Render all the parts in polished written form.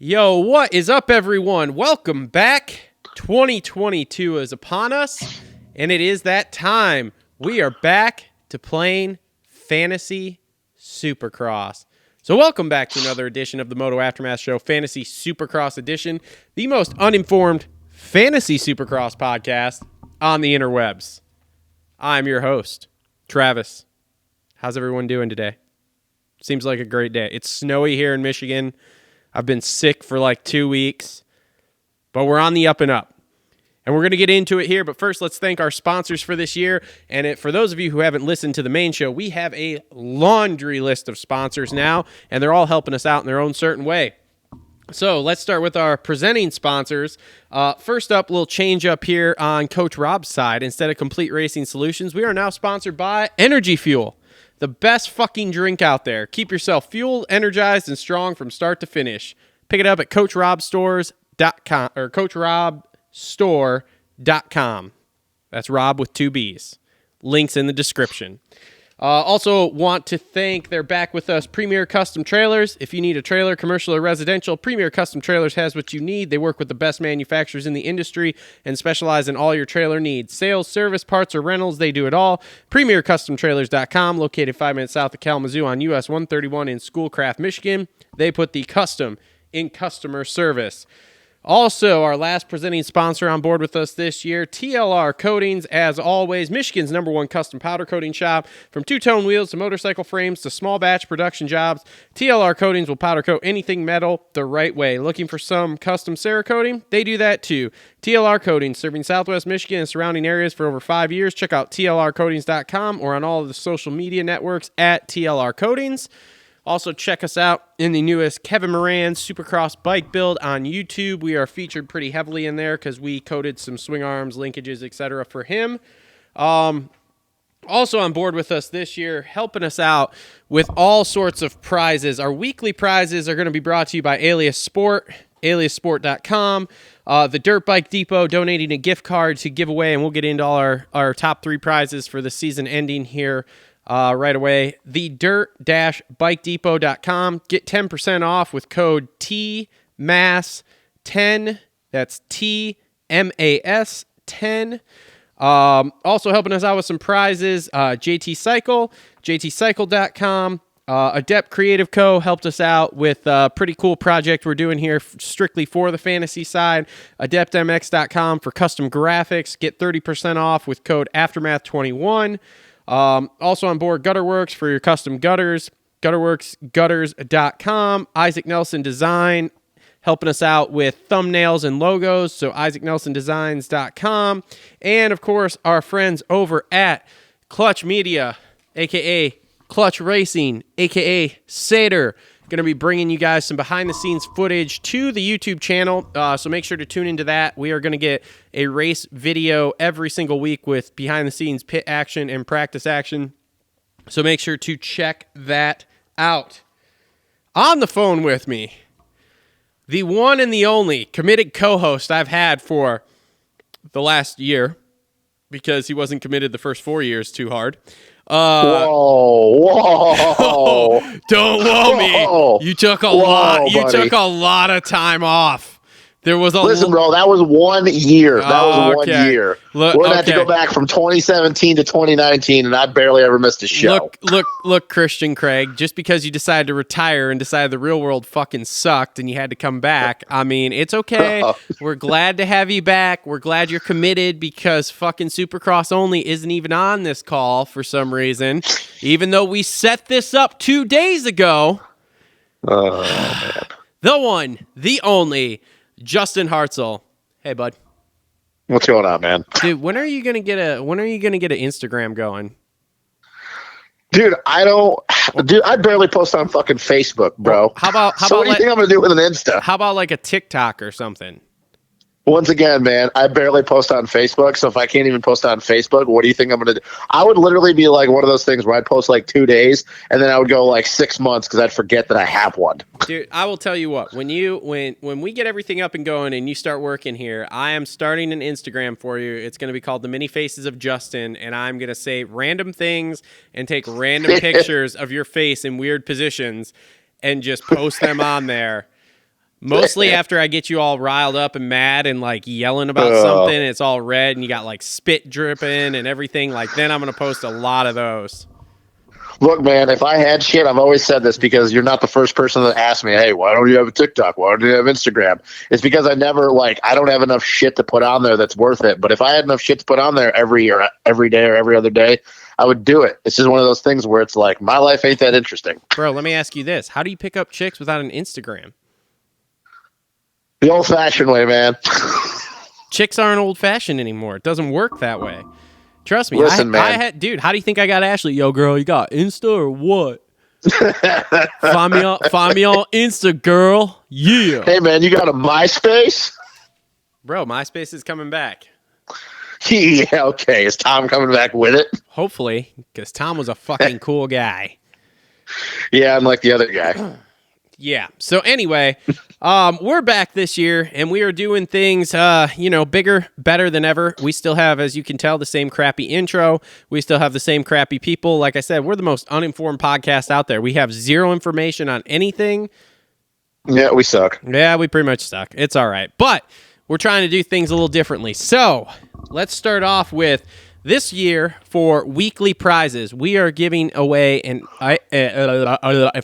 Yo, what is up, everyone? Welcome back. 2022 is upon us, and it is that time. We are back to playing Fantasy Supercross. So welcome back to another edition of the Moto Aftermath Show, Fantasy Supercross Edition, the most uninformed Fantasy Supercross podcast on the interwebs. I'm your host, Travis. How's everyone doing today? Seems like a great day. It's snowy here in Michigan. I've been sick for like 2 weeks, but we're on the up and up. And we're going to get into it here, but first let's thank our sponsors for this year. And for those of you who haven't listened to the main show, we have a laundry list of sponsors now, and they're all helping us out in their own certain way. So let's start with our presenting sponsors. First up, a little change up here on Coach Rob's side. Instead of Complete Racing Solutions, we are now sponsored by Energy Fuel. The best fucking drink out there. Keep yourself fueled, energized, and strong from start to finish. Pick it up at CoachRobStores.com or CoachRobStore.com. That's Rob with 2 B's. Links in the description. Also want to thank, they're back with us, Premier Custom Trailers. If you need a trailer, commercial or residential, Premier Custom Trailers has what you need. They work with the best manufacturers in the industry and specialize in all your trailer needs. Sales, service, parts, or rentals, they do it all. PremierCustomTrailers.com, located 5 minutes south of Kalamazoo on US 131 in Schoolcraft, Michigan. They put the custom in customer service. Also, our last presenting sponsor on board with us this year, TLR Coatings. As always, Michigan's #1 custom powder coating shop. From two-tone wheels to motorcycle frames to small batch production jobs, TLR Coatings will powder coat anything metal the right way. Looking for some custom Cerakoting? They do that too. TLR Coatings, serving Southwest Michigan and surrounding areas for over 5 years. Check out TLRcoatings.com or on all of the social media networks at TLR Coatings. Also, check us out in the newest Kevin Moran Supercross bike build on YouTube. We are featured pretty heavily in there because we coated some swing arms, linkages, etc. for him. Also on board with us this year, helping us out with all sorts of prizes. Our weekly prizes are going to be brought to you by Alias Sport, aliassport.com. The Dirt Bike Depot donating a gift card to give away, and we'll get into all our top 3 prizes for the season ending here right away. The dirt-bike-depot.com. Get 10% off with code TMAS10. That's TMAS10. Also helping us out with some prizes, JT Cycle, jtcycle.com. Adept Creative Co. helped us out with a pretty cool project we're doing here strictly for the fantasy side. AdeptMX.com for custom graphics. Get 30% off with code Aftermath21. Also on board, Worx for your custom gutters, gutterworksgutters.com. Isaac Nelson Design, helping us out with thumbnails and logos, so isaacnelsondesigns.com. And, of course, our friends over at Clutch Media, a.k.a. Clutch Racing, a.k.a. Sater. Going to be bringing you guys some behind-the-scenes footage to the YouTube channel, so make sure to tune into that. We are going to get a race video every single week with behind-the-scenes pit action and practice action, so make sure to check that out. On the phone with me, the one and the only committed co-host I've had for the last year, because he wasn't committed the first 4 years too hard. Whoa! Don't whoa me. You took a lot. You took a lot of time off. There was a Listen, bro, that was 1 year. That was 1 year. We're gonna have to go back from 2017 to 2019, and I barely ever missed a show. Look, Christian Craig. Just because you decided to retire and decided the real world fucking sucked and you had to come back, I mean, it's okay. We're glad to have you back. We're glad you're committed because fucking Supercross Only isn't even on this call for some reason, even though we set this up 2 days ago. Man. The one, the only, Justin Hartzell. Hey, bud. What's going on, man? Dude, when are you gonna get an Instagram going? Dude, I barely post on fucking Facebook, bro. Well, how about what do you think I'm gonna do with an Insta? How about like a TikTok or something? Once again, man, I barely post on Facebook, so if I can't even post on Facebook, what do you think I'm going to do? I would literally be like one of those things where I'd post like 2 days, and then I would go like 6 months because I'd forget that I have one. Dude, I will tell you what, when we get everything up and going and you start working here, I am starting an Instagram for you. It's going to be called The Many Faces of Justin, and I'm going to say random things and take random pictures of your face in weird positions and just post them on there. Mostly after I get you all riled up and mad and like yelling about something, it's all red and you got like spit dripping and everything. Like then I'm going to post a lot of those. Look, man, if I had shit, I've always said this because you're not the first person that asked me, hey, why don't you have a TikTok? Why don't you have Instagram? It's because I don't have enough shit to put on there that's worth it. But if I had enough shit to put on there every day or every other day, I would do it. It's just one of those things where it's like, my life ain't that interesting. Bro, let me ask you this. How do you pick up chicks without an Instagram? The old-fashioned way, man. Chicks aren't old-fashioned anymore. It doesn't work that way. Trust me. Listen, man. Dude, how do you think I got Ashley? Yo, girl, you got Insta or what? Find me on Insta, girl. Yeah. Hey, man, you got a MySpace? Bro, MySpace is coming back. Yeah, okay. Is Tom coming back with it? Hopefully, because Tom was a fucking cool guy. Yeah, unlike the other guy. Yeah. So anyway, we're back this year, and we are doing things, bigger, better than ever. We still have, as you can tell, the same crappy intro. We still have the same crappy people. Like I said, we're the most uninformed podcast out there. We have zero information on anything. Yeah, we suck. Yeah, we pretty much suck. It's all right. But we're trying to do things a little differently. So let's start off with this year for weekly prizes. We are giving away, if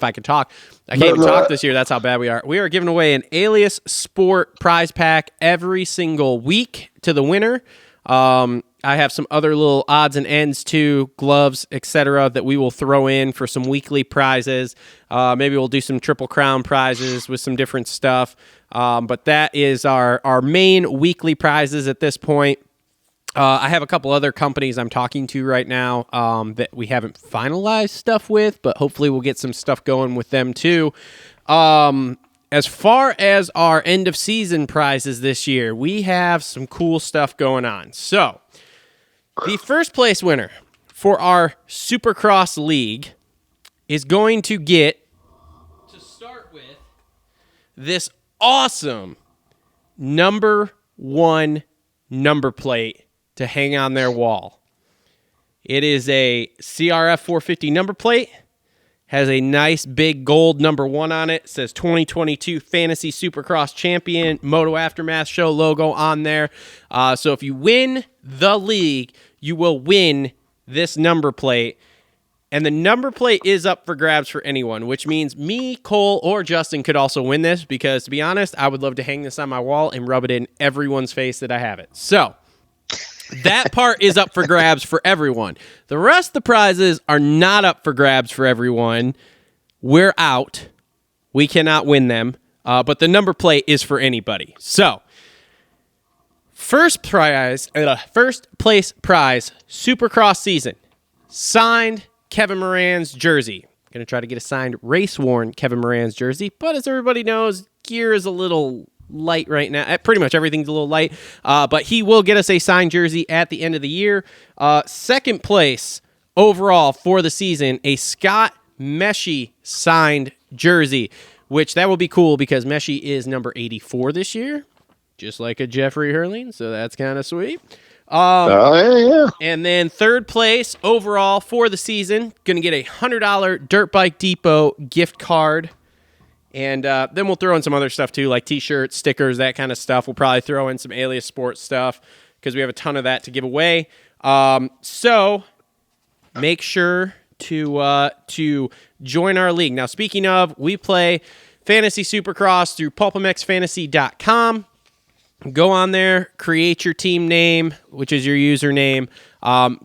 I can talk, I can't even talk this year. That's how bad we are. We are giving away an Alias Sport prize pack every single week to the winner. I have some other little odds and ends too, gloves, etc., that we will throw in for some weekly prizes. Maybe we'll do some Triple Crown prizes with some different stuff. But that is our main weekly prizes at this point. I have a couple other companies I'm talking to right now that we haven't finalized stuff with, but hopefully we'll get some stuff going with them too. As far as our end of season prizes this year, we have some cool stuff going on. So the first place winner for our Supercross League is going to get, to start with, this awesome number 1 number plate to hang on their wall. It is a CRF 450 number plate, has a nice big gold number 1 on it. It says 2022 Fantasy Supercross Champion, Moto Aftermath Show logo on there. So if you win the league, you will win this number plate. And the number plate is up for grabs for anyone, which means me, Cole, or Justin could also win this because, to be honest, I would love to hang this on my wall and rub it in everyone's face that I have it. So that part is up for grabs for everyone. The rest of the prizes are not up for grabs for everyone. We're out. We cannot win them. But the number plate is for anybody. So, first place prize, Supercross season. Signed Kevin Moran's jersey. Going to try to get a signed race-worn Kevin Moran's jersey. But as everybody knows, gear is a little light right now. Pretty much everything's a little light. But he will get us a signed jersey at the end of the year. Second place overall for the season, a Scott Meshy signed jersey, which that will be cool because Meshy is number 84 this year, just like a Jeffrey Hurling. So that's kind of sweet. Yeah. And then third place overall for the season, going to get a $100 Dirt Bike Depot gift card. And then we'll throw in some other stuff too, like T-shirts, stickers, that kind of stuff. We'll probably throw in some Alias Sports stuff because we have a ton of that to give away. So make sure to join our league. Now, speaking of, we play Fantasy Supercross through PulpamXFantasy.com. Go on there, create your team name, which is your username.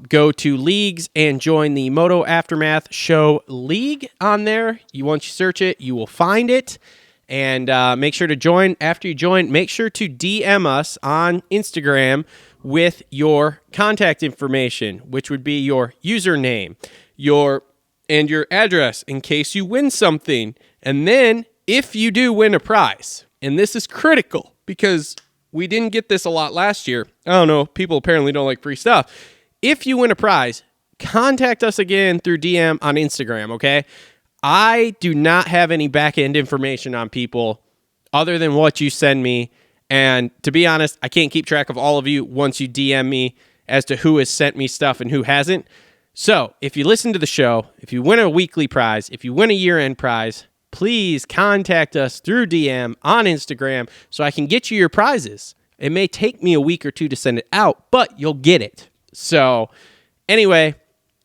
Go to leagues and join the Moto Aftermath Show League on there. Once you search it, you will find it. And make sure to join. After you join, make sure to DM us on Instagram with your contact information, which would be your username, your address in case you win something. And then if you do win a prize, and this is critical because we didn't get this a lot last year. I don't know. People apparently don't like free stuff. If you win a prize, contact us again through DM on Instagram, okay? I do not have any back-end information on people other than what you send me. And to be honest, I can't keep track of all of you once you DM me as to who has sent me stuff and who hasn't. So if you listen to the show, if you win a weekly prize, if you win a year-end prize, please contact us through DM on Instagram so I can get you your prizes. It may take me a week or two to send it out, but you'll get it. So anyway,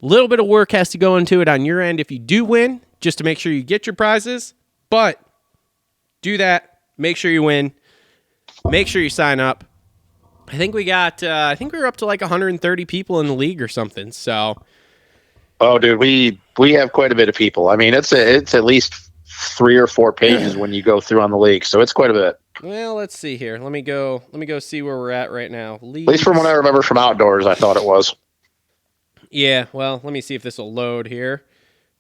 a little bit of work has to go into it on your end if you do win, just to make sure you get your prizes. But do that. Make sure you win. Make sure you sign up. I think we got. I think we were up to like 130 people in the league or something. So, oh, dude, we have quite a bit of people. I mean, it's at least 3 or 4 pages when you go through on the league. So it's quite a bit. Well, let's see here. Let me go see where we're at right now. Leagues. At least from what I remember from outdoors, I thought it was. Yeah. Well, let me see if this will load here,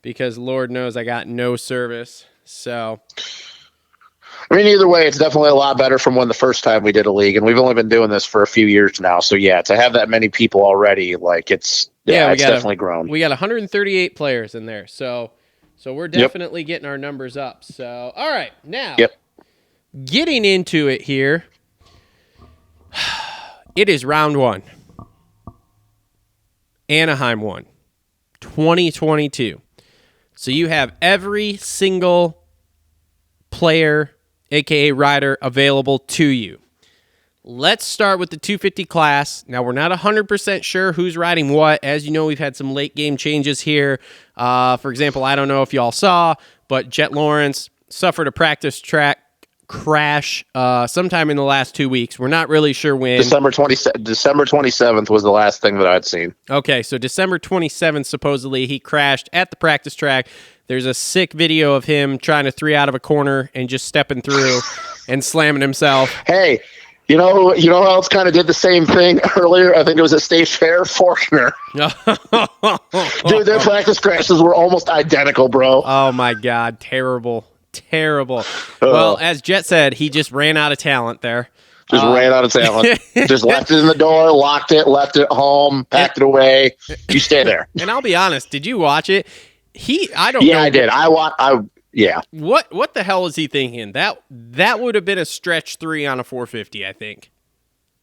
because Lord knows I got no service. So. I mean, either way, it's definitely a lot better from when the first time we did a league, and we've only been doing this for a few years now. So yeah, to have that many people already, like it's definitely grown. We got 138 players in there, so we're definitely getting our numbers up. So all right, now getting into it here, it is round 1. Anaheim 1, 2022. So you have every single player, aka rider, available to you. Let's start with the 250 class. Now, we're not 100% sure who's riding what. As you know, we've had some late game changes here. For example, I don't know if y'all saw, but Jet Lawrence suffered a practice track crash sometime in the last 2 weeks. We're not really sure when. December 27th was the last thing that I'd seen. Okay, so December 27th, supposedly, he crashed at the practice track. There's a sick video of him trying to 3 out of a corner and just stepping through and slamming himself. Hey, you know who else kind of did the same thing earlier? I think it was at State Fair, Faulkner. Dude, their practice crashes were almost identical, bro. Oh, my God. Terrible. Well, as Jet said, he just ran out of talent there. Ran out of talent. Just left it in the door, locked it, left it home, packed it away. You stay there. And I'll be honest, did you watch it? I don't know. Yeah, I did. Yeah. What the hell was he thinking? That would have been a stretch 3 on a 450, I think.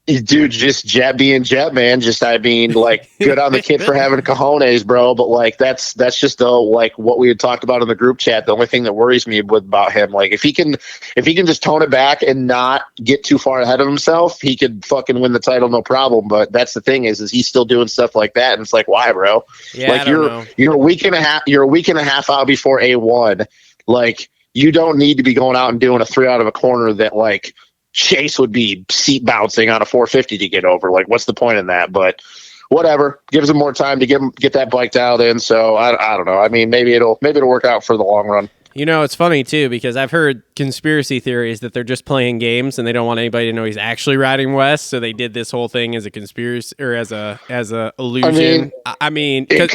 Dude, just Jet being Jet, man. Like, good on the kid for having cojones, bro. But like, that's just like what we had talked about in the group chat. The only thing that worries me about him, like, if he can just tone it back and not get too far ahead of himself, he could fucking win the title, no problem. But that's the thing is he's still doing stuff like that, and it's like, why, bro? Yeah, like, I don't know. You're a week and a half out before A1. Like, you don't need to be going out and doing a 3 out of a corner that like Chase would be seat bouncing on a 450 to get over. Like, what's the point in that? But whatever, gives him more time to get that bike dialed in. So I don't know. I mean, maybe it'll work out for the long run. You know, it's funny too, because I've heard conspiracy theories that they're just playing games and they don't want anybody to know he's actually riding west. So they did this whole thing as a conspiracy or as a illusion. I mean, it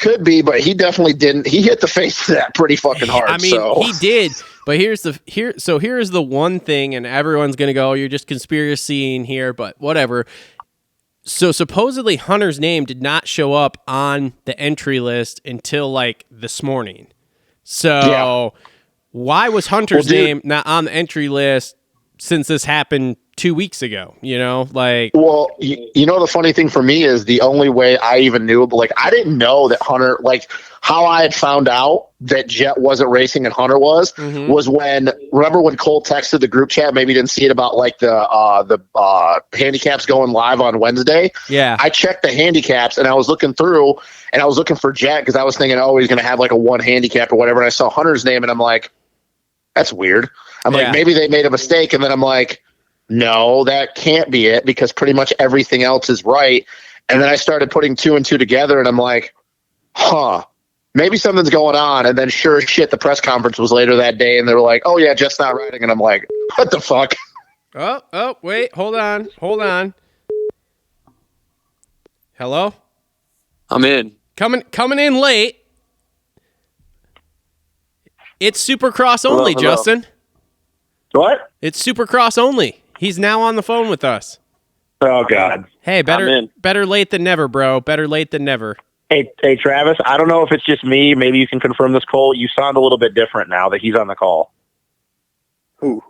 could be, but he definitely didn't. He hit the face of that pretty fucking hard. I mean, he did. But here's the one thing, and everyone's gonna go, "You're just conspiracying here," but whatever. So supposedly Hunter's name did not show up on the entry list until like this morning. So why was Hunter's name not on the entry list since this happened 2 weeks ago? You know, like. Well, you know, the funny thing for me is the only way I even knew, but like I didn't know that Hunter, like how I had found out that Jet wasn't racing and Hunter was remember when Cole texted the group chat, maybe didn't see it about like the handicaps going live on Wednesday. Yeah. I checked the handicaps and I was looking through and I was looking for Jet because I was thinking, oh, he's going to have like a 1 handicap or whatever. And I saw Hunter's name and I'm like, that's weird. I'm like, maybe they made a mistake. And then I'm like, no, that can't be it because pretty much everything else is right. And then I started putting 2 and 2 together and I'm like, maybe something's going on. And then sure as shit, the press conference was later that day and they were like, oh yeah, Jet's not riding. And I'm like, what the fuck? Oh, wait, hold on. Hello? I'm in. Coming in late. It's Supercross only, Hello. Justin. What? It's Supercross only. He's now on the phone with us. Oh, God. Hey, better late than never, bro. Better late than never. Hey, Travis, I don't know if it's just me. Maybe you can confirm this, Cole. You sound a little bit different now that he's on the call. Who?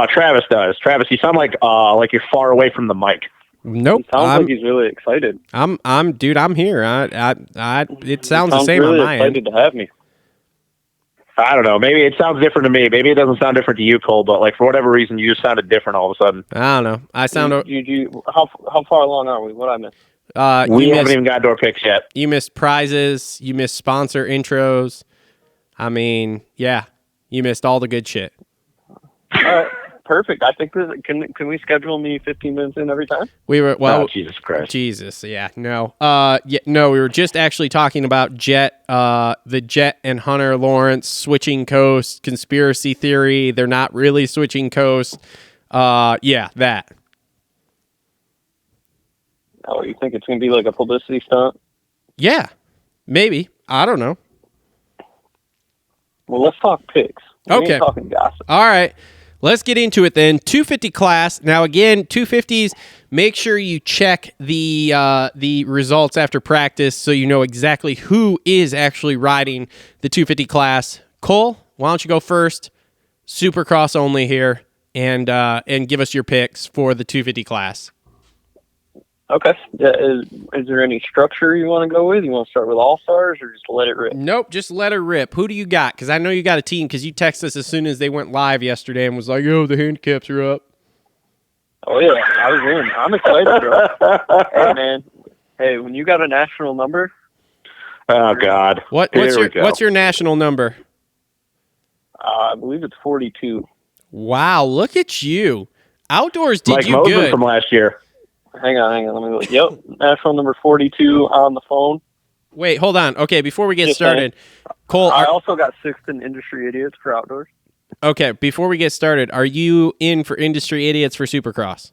Travis does. Travis, you sound like you're far away from the mic. Nope. Sounds like he's really excited. Dude, I'm here. It sounds the same really on my end. excited to have me. I don't know. Maybe it sounds different to me. Maybe it doesn't sound different to you, Cole. But like for whatever reason, you just sounded different all of a sudden. I don't know. I sound. How far along are we? What I missed? We haven't even got door picks yet. You missed prizes. You missed sponsor intros. I mean, yeah, you missed all the good shit. All right, perfect. I think can we schedule me 15 minutes in every time? We were Jesus Christ. Jesus, yeah, no, no. We were just actually talking about the Jet and Hunter Lawrence switching coast conspiracy theory. They're not really switching coast. Yeah, that. Oh, you think it's gonna be like a publicity stunt? Yeah, maybe. I don't know. Well, let's talk picks. We Okay. ain't talking gossip. All right. Let's get into it then. 250 class. Now, again, 250s, make sure you check the results after practice so you know exactly who is actually riding the 250 class. Cole, why don't you go first? Supercross only here, and give us your picks for the 250 class. Okay. Yeah, is there any structure you want to go with? You want to start with all-stars or just let it rip? Nope, just let her rip. Who do you got? Because I know you got a team because you texted us as soon as they went live yesterday and was like, "Yo, the handicaps are up." Oh, yeah. I was in. I'm excited, bro. Hey, man. Hey, when you got a national number, Oh God. What's your national number? I believe it's 42. Wow, look at you. Outdoors did Mike you Mosley good. from last year. Hang on. Let me look. Yep. National number 42 on the phone. Wait, hold on. Okay, before we get Just started, Cole, I also got 6th in Industry Idiots for outdoors. okay, before we get started, are you in for Industry Idiots for Supercross?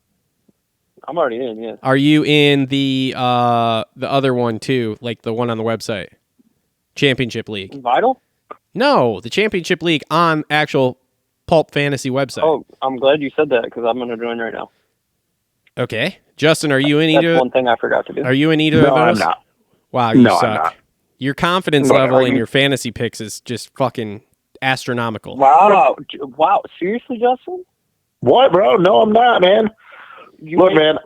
I'm already in, yeah. Are you in the other one too, like the one on the website? Championship League. Vital? No, the Championship League on actual Pulp Fantasy website. Oh, I'm glad you said that because I'm going to join right now. Okay. Justin, are you in That's either? one thing I forgot to do. Are you in either No, of those? I'm not. Wow, you No, suck. I'm not. Your confidence No, level are in you- your fantasy picks is just fucking astronomical. Wow. Seriously, Justin? What, bro? No, I'm not, man. Look, man,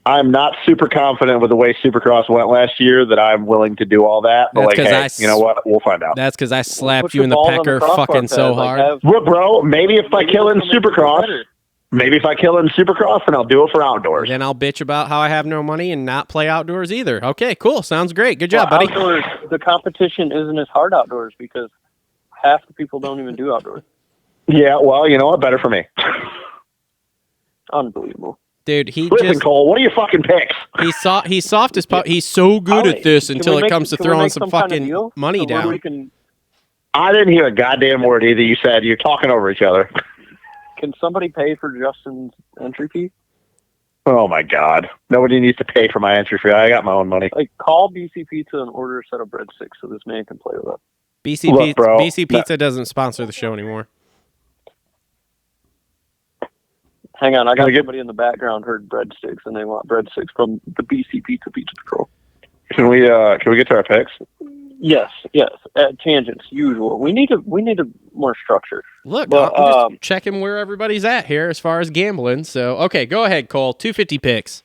I'm not super confident with the way Supercross went last year that I'm willing to do all that. But That's like, 'cause hey, you know what? We'll find out. That's because I slapped Put you your in the balls on pecker crossbar fucking pad, so like, hard. Look, bro, maybe if I kill in this will make you Supercross, better. maybe if I kill in Supercross, then I'll do it for outdoors. Then I'll bitch about how I have no money and not play outdoors either. Okay, cool. Sounds great. Good job, Well, buddy. outdoors, the competition isn't as hard outdoors because half the people don't even do outdoors. Yeah, well, you know what? Better for me. Unbelievable. Dude, he Listen, just Cole, what are your fucking picks? he's soft as he's so good at this Can until we it make- comes to can we throwing make some kind of fucking deal money to where down. we can I didn't hear a goddamn word either you said. You're talking over each other. Can somebody pay for Justin's entry fee? Oh, my God. Nobody needs to pay for my entry fee. I got my own money. Like, call BC Pizza and order a set of breadsticks so this man can play with us. BC Look, Pizza, bro, doesn't sponsor the show anymore. Hang on, I got Can we get- somebody in the background heard breadsticks, and they want breadsticks from the BC Pizza Patrol. Can we get to our picks? Yes. Tangents, usual. We need more structure. Look, But, I'm just checking where everybody's at here as far as gambling. So, okay, go ahead, Cole. 250 picks.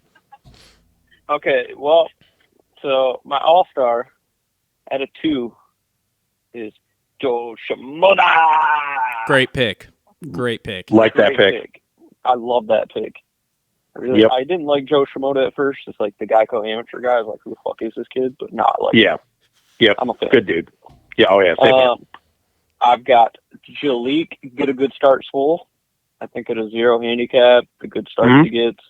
Okay, well, so my all-star at a 2 is Joe Shimoda. Great pick. Great pick. Like that Great pick. I love that pick. Yep. I didn't like Joe Shimoda at first. It's like the Geico amateur guy. I was like, who the fuck is this kid? But not like, Yeah. Yep. I'm a fan. Good dude. Yeah. Oh, yeah. Same here. I've got Jalik, get a good start, Swole. I think at a 0 handicap, the good start he gets.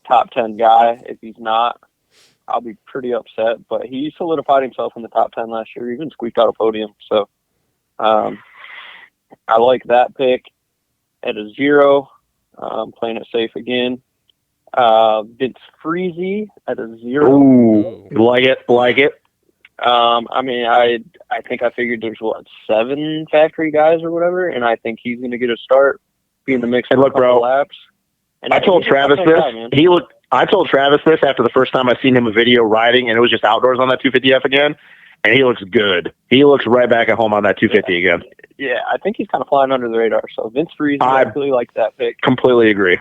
Top 10 guy. If he's not, I'll be pretty upset. But he solidified himself in the top 10 last year. He even squeaked out a podium. So I like that pick. At a 0, playing it safe again. Vince Freezy at a 0. Ooh. Like it. I mean, I think I figured there's 7 factory guys or whatever, and I think he's going to get a start, be in the mix for look, a couple bro, laps. And I told he's a Travis top this. 10 guy, man. I told Travis this after the first time I seen him a video riding, and it was just outdoors on that 250F again, and he looks good. He looks right back at home on that 250 again. Yeah, I think he's kind of flying under the radar. So Vince Freeze, I really like that pick. Completely agree.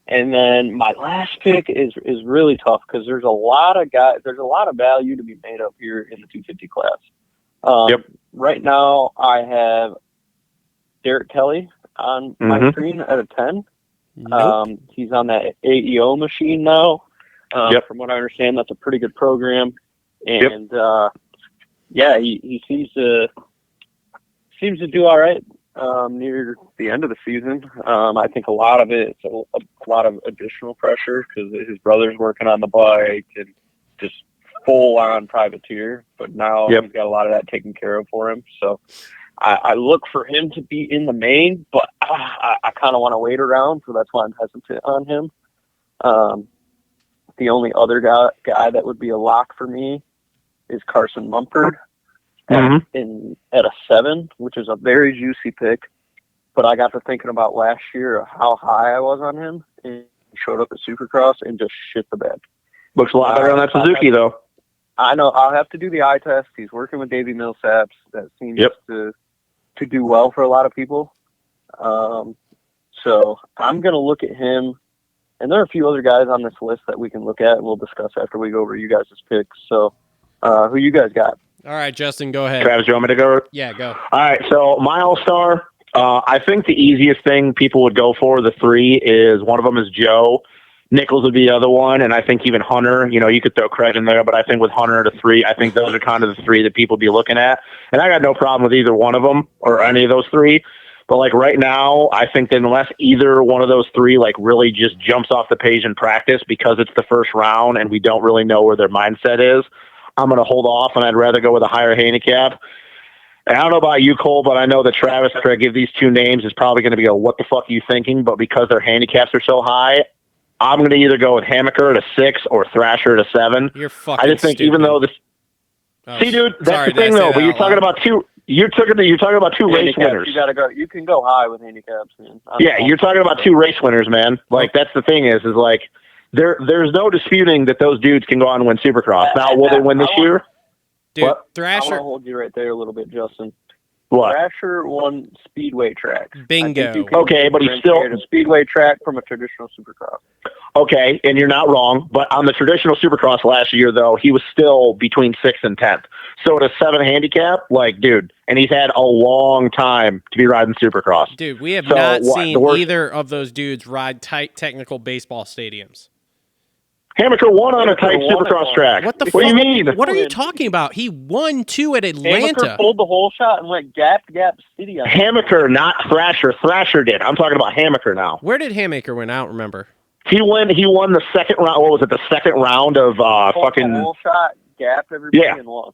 And then my last pick is really tough because there's a lot of guys. There's a lot of value to be made up here in the 250 class. Right now, I have Derek Kelly on my screen at a 10. Nope. He's on that AEO machine now. From what I understand, that's a pretty good program. And he seems to do all right near the end of the season. I think a lot of it is a lot of additional pressure because his brother's working on the bike and just full on privateer. But now he's got a lot of that taken care of for him. So I look for him to be in the main, but I kind of want to wait around, so that's why I'm hesitant on him. The only other guy that would be a lock for me is Carson Bumper at a 7, which is a very juicy pick. But I got to thinking about last year how high I was on him, and he showed up at Supercross and just shit the bed. Looks a lot better on that Suzuki, though. I know. I'll have to do the eye test. He's working with Davey Millsaps. That seems to do well for a lot of people. So I'm going to look at him. And there are a few other guys on this list that we can look at and we'll discuss after we go over you guys' picks. So who you guys got? All right, Justin, go ahead. Travis, you want me to go? Yeah, go. All right, so my all-star, I think the easiest thing people would go for, the 3, is one of them is Joe. Nichols would be the other one, and I think even Hunter, you could throw Craig in there, but I think with Hunter at a 3, I think those are kind of the 3 that people would be looking at. And I got no problem with either one of them or any of those 3. But like right now, I think that unless either one of those 3 like really just jumps off the page in practice because it's the first round and we don't really know where their mindset is, I'm going to hold off, and I'd rather go with a higher handicap. And I don't know about you, Cole, but I know that Travis, after I give these 2 names, is probably going to be what the fuck are you thinking? But because their handicaps are so high, I'm going to either go with Hammaker at a 6 or Thrasher at a 7. You're fucking I just think stupid. even though this... See, dude, that's the thing, though. But you're talking about 2... You're talking about 2 race winners. You gotta go. You can go high with handicaps, man. You're talking about 2 race winners, man. Like that's the thing is like there's no disputing that those dudes can go on and win Supercross. Now, will they win this year? Dude, what? Thrasher. I want to hold you right there a little bit, Justin. What? Thrasher won Speedway tracks. Bingo. Okay, but he's still a Speedway track from a traditional Supercross. Okay, and you're not wrong. But on the traditional Supercross last year, though, he was still between 6th and 10th. So at a 7 handicap, like, dude, and he's had a long time to be riding Supercross. Dude, we have not seen either of those dudes ride tight technical baseball stadiums. Hammaker won on a tight Supercross track. What the What do you mean? What are you talking about? He won 2 at Atlanta. Hammaker pulled the whole shot and went gap to gap city. Hammaker, not Thrasher. Thrasher did. I'm talking about Hammaker now. Where did Hammaker win? I don't remember. He won the second round. What was it? The second round of fucking the whole shot, gapped everybody and won.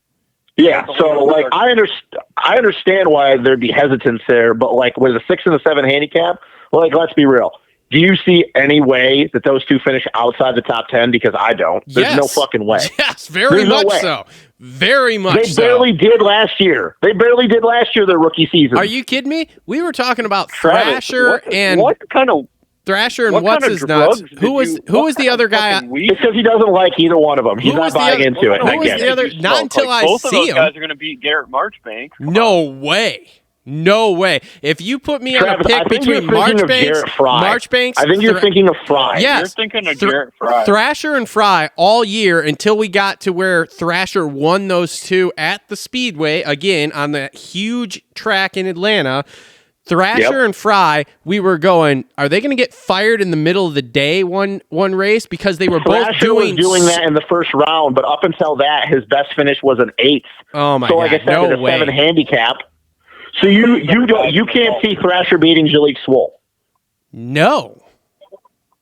Yeah, so like I understand why there'd be hesitance there, but like with a 6 and a 7 handicap, like let's be real. Do you see any way that those 2 finish outside the top 10? Because I don't. There's no fucking way. Yes, very much so. Very much so. They barely did last year. Their rookie season. Are you kidding me? We were talking about Thrasher and what kind of Thrasher and what's his nuts? Who was the other guy? It's because he doesn't like either one of them. He's not buying into it. Who was the other? Not until I see him. Both of those guys are going to beat Garrett Marchbank. No way. No way. If you put me on a pick between Marchbanks, I think you're thinking of Fry. Yes, you're thinking of Garrett Fry. Thrasher and Fry all year until we got to where Thrasher won those 2 at the Speedway again on that huge track in Atlanta. Thrasher and Fry, we were going, are they going to get fired in the middle of the day one race? Because they were both doing that in the first round, but up until that, his best finish was an 8th. Oh, my God. So, like I said, no a way. 7 handicap. So you can't see Thrasher beating Jalek Swoll. No.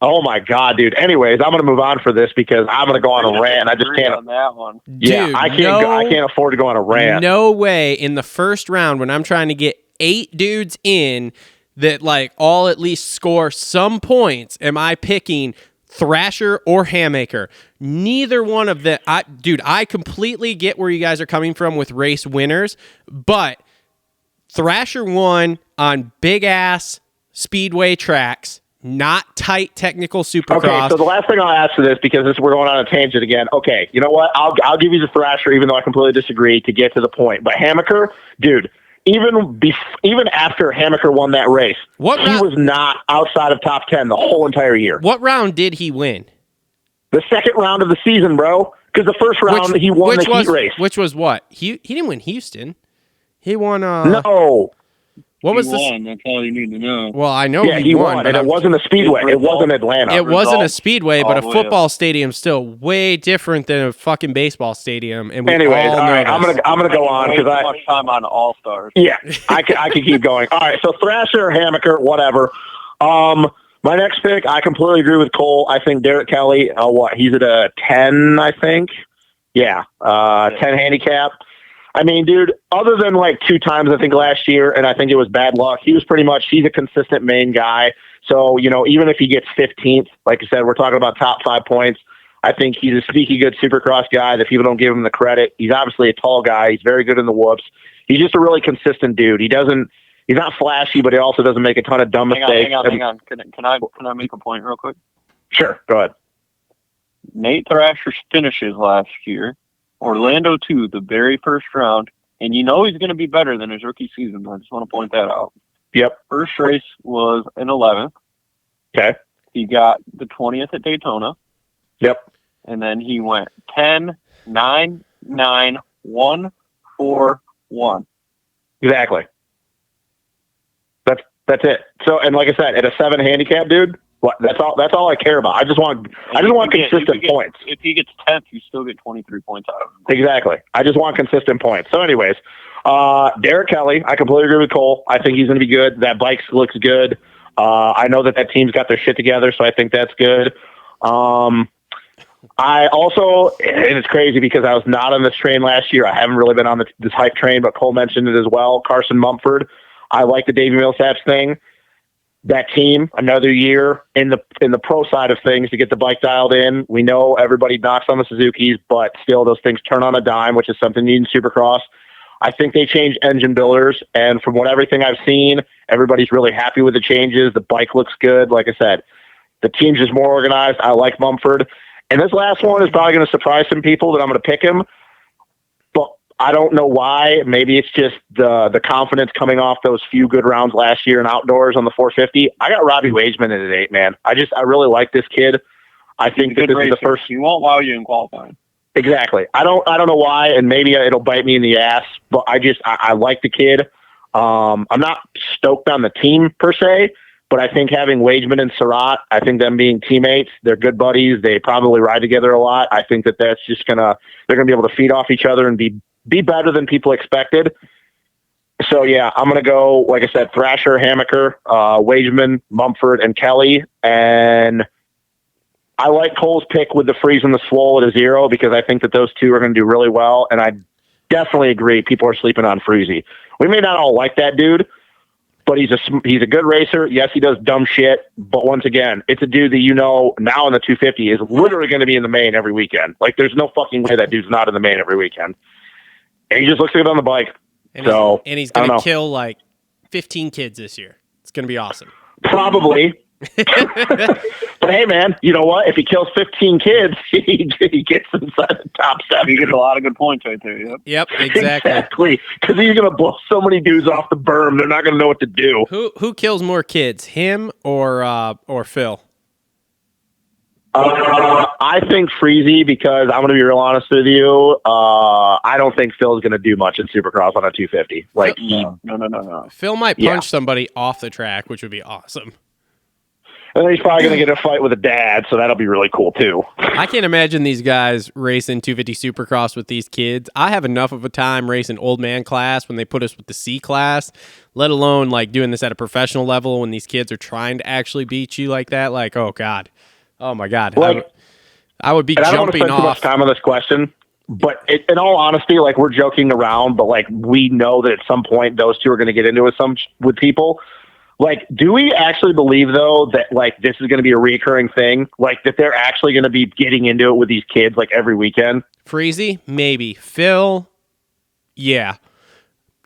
Oh my God, dude. Anyways, I'm going to move on for this because I'm going to go on a rant. I just can't on that one. Yeah, dude, I can't afford to go on a rant. No way in the first round when I'm trying to get 8 dudes in that like all at least score some points am I picking Thrasher or Hammaker. Neither one of them. I completely get where you guys are coming from with race winners, but Thrasher won on big ass speedway tracks, not tight technical Supercross. Okay, so the last thing I'll ask for this, because we're going on a tangent again. Okay, you know what? I'll give you the Thrasher, even though I completely disagree, to get to the point. But Hammaker, dude, even after Hammaker won that race, he was not outside of top 10 the whole entire year. What round did he win? The second round of the season, bro. Because the first round, he won the heat race. Which was what? He didn't win Houston. He won. No. What was this? That's all you need to know. Well, I know he won, and it wasn't a speedway. It wasn't Atlanta. It wasn't a speedway, but a football stadium's still way different than a fucking baseball stadium. And anyways, all right, I'm gonna go on because I much time on All Stars. Yeah, I can keep going. All right, so Thrasher, Hammaker, whatever. My next pick, I completely agree with Cole. I think Derek Kelly. He's at a 10, I think. Yeah, 10 handicap. I mean, dude, other than like 2 times, I think last year, and I think it was bad luck, he's a consistent main guy. So, even if he gets 15th, like I said, we're talking about top 5 points. I think he's a sneaky good Supercross guy that people don't give him the credit. He's obviously a tall guy. He's very good in the whoops. He's just a really consistent dude. He's not flashy, but he also doesn't make a ton of dumb mistakes. Hang on. Can I make a point real quick? Sure, go ahead. Nate Thrasher finishes last year. Orlando 2, the very first round, and he's going to be better than his rookie season. I just want to point that out. Yep. First race was an 11th. Okay. He got the 20th at Daytona. Yep. And then he went 10, 9, 9, 1, 4, 1. Exactly. That's it. So, and like I said, at a 7 handicap, dude, that's all I care about. I just want consistent points. If he gets 10th, you still get 23 points out of him. Exactly. I just want consistent points. So anyways, Derek Kelly, I completely agree with Cole. I think he's going to be good. That bike looks good. I know that team's got their shit together, so I think that's good. I also, and it's crazy because I was not on this train last year. I haven't really been on this hype train, but Cole mentioned it as well. Carson Bumper. I like the Davey Millsaps thing. That team, another year in the pro side of things to get the bike dialed in. We know everybody knocks on the Suzukis, but still those things turn on a dime, which is something you need in Supercross. I think they changed engine builders, and from everything I've seen, everybody's really happy with the changes. The bike looks good. Like I said, the team's just more organized. I like Mumford. And this last one is probably going to surprise some people that I'm going to pick him. But I don't know why. Maybe it's just the confidence coming off those few good rounds last year in outdoors on the 450. I got Robbie Wageman at an 8, man. I really like this kid. I think that this is the first. He won't wow you in qualifying. Exactly. I don't know why, and maybe it'll bite me in the ass, but I like the kid. I'm not stoked on the team per se, but I think having Wageman and Surratt, I think them being teammates, they're good buddies. They probably ride together a lot. I think that's just they're gonna be able to feed off each other and be better than people expected. So yeah, I'm gonna go, like I said, Thrasher, Hammaker, Wageman, Mumford, and Kelly. And I like Cole's pick with the freeze and the swole at a 0 because I think that those two are going to do really well. And I definitely agree people are sleeping on Freezy. We may not all like that dude, but he's a good racer. Yes, he does dumb shit. But once again, it's a dude that now in the 250 is literally going to be in the main every weekend. Like there's no fucking way that dude's not in the main every weekend. And he just looks good on the bike. And he's going to kill like 15 kids this year. It's going to be awesome. Probably. But hey, man, you know what? If he kills 15 kids, he gets inside the top 7. He gets a lot of good points right there. Yep, exactly. Because he's going to blow so many dudes off the berm, they're not going to know what to do. Who kills more kids, him or Phil? I think Freezy, because I'm going to be real honest with you. I don't think Phil's going to do much in Supercross on a 250. Like, no. Phil might punch somebody off the track, which would be awesome. And then he's probably going to get a fight with a dad, so that'll be really cool, too. I can't imagine these guys racing 250 Supercross with these kids. I have enough of a time racing old man class when they put us with the C class, let alone like doing this at a professional level when these kids are trying to actually beat you like that. Like, oh, God. Oh, my God. Like, I would be jumping off. I don't want to spend too much time on this question, but in all honesty, like, we're joking around, but, like, we know that at some point those two are going to get into it with people. Like, do we actually believe, though, that, like, this is going to be a recurring thing? Like, that they're actually going to be getting into it with these kids, like, every weekend? Freezy? Maybe. Phil? Yeah.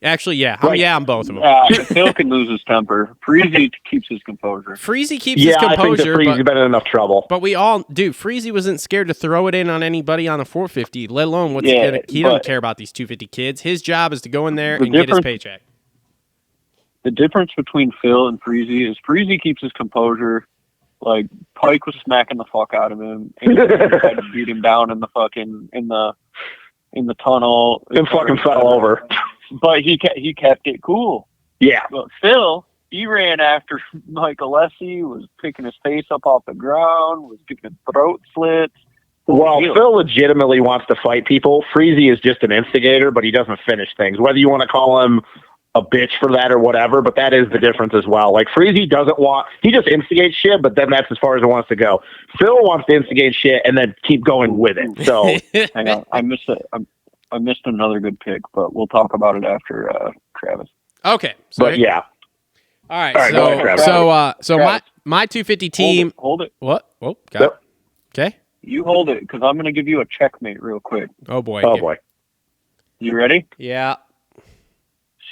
Actually, yeah. I'm both of them. Phil can lose his temper. Freezy keeps his composure. Freezy keeps his composure. I think that Freezy's been in enough trouble. But Freezy wasn't scared to throw it in on anybody on a 450, let alone he don't care about these 250 kids. His job is to go in there and get his paycheck. The difference between Phil and Freezy is Freezy keeps his composure Like Pike was smacking the fuck out of him. And he tried to beat him down in the fucking in the tunnel. And fucking fell over. But he kept it cool. Yeah. But Phil, he ran after Mike Alessi, was picking his face up off the ground, was getting throat slits. Well, Phil legitimately wants to fight people. Freezy is just an instigator, but he doesn't finish things. Whether you want to call him a bitch for that or whatever, but that is the difference as well. Like Freezy he just instigates shit, but then that's as far as it wants to go. Phil wants to instigate shit and then keep going with it. So hang on, I missed another good pick, but we'll talk about it after Travis. Okay. But yeah. All right. Go ahead, Travis. So my 250 team. Hold it. What? Oh, got it. Okay. You hold it, because I'm going to give you a checkmate real quick. Oh boy. You ready? Yeah.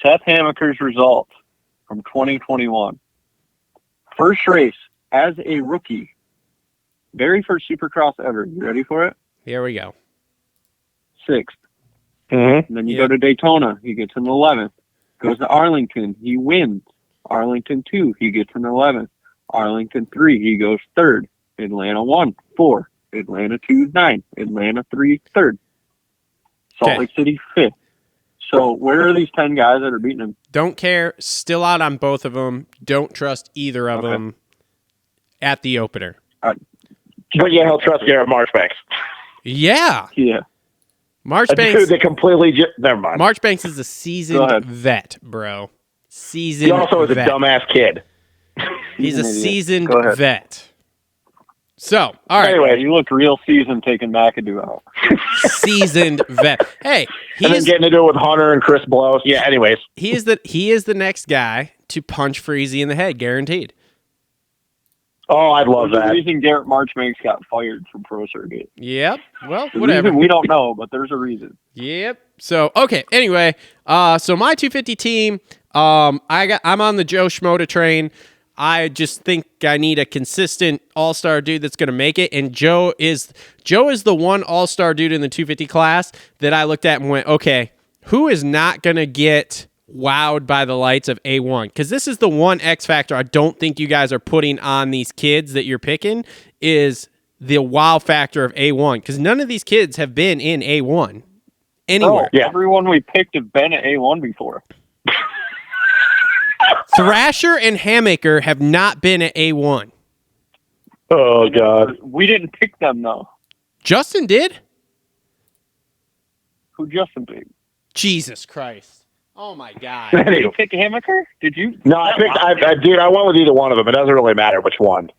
Seth Hamaker's results from 2021. First race as a rookie. Very first Supercross ever. You ready for it? Here we go. 6th. Mm-hmm. And then you go to Daytona. He gets an 11th. Goes to Arlington. He wins. Arlington 2. He gets an 11th. Arlington 3. He goes 3rd. Atlanta 1. 4. Atlanta 2. 9. Atlanta 3. 3rd. Salt Lake City 5th. So where are these 10 guys that are beating him? Don't care. Still out on both of them. Don't trust either of them at the opener. But yeah, he'll trust Garrett Marchbanks. Yeah. Yeah. Marchbanks. They completely never mind. Marchbanks is a seasoned vet, bro. Seasoned He also is a dumbass kid. He's a seasoned Go ahead. vet. So, all right. Anyway, You look real seasoned taking McAdoo out. Seasoned vet. Hey, and then getting to do it with Hunter and Chris Blows. Yeah, anyways. he is the next guy to punch Freezy in the head, guaranteed. Oh, I'd love There's that. a reason Garrett Marchbanks got fired from Pro Circuit. Yep. Well, The whatever. reason we don't know, but there's a reason. Yep. So okay. Anyway, so my 250 team, I'm on the Joe Schmoda train. I just think I need a consistent all-star dude that's going to make it, and Joe is the one all-star dude in the 250 class that I looked at and went, okay, who is not going to get wowed by the lights of A1? Because this is the one X factor I don't think you guys are putting on these kids that you're picking is the wow factor of A1, because none of these kids have been in A1 anywhere. Yeah. Everyone we picked have been at A1 before. Thrasher and Hammaker have not been at A1. Oh, God. We didn't pick them, though. Justin did? Who Justin picked? Jesus Christ. Oh, my God. Did you pick Hammaker? Did you? No, I went with either one of them. It doesn't really matter which one.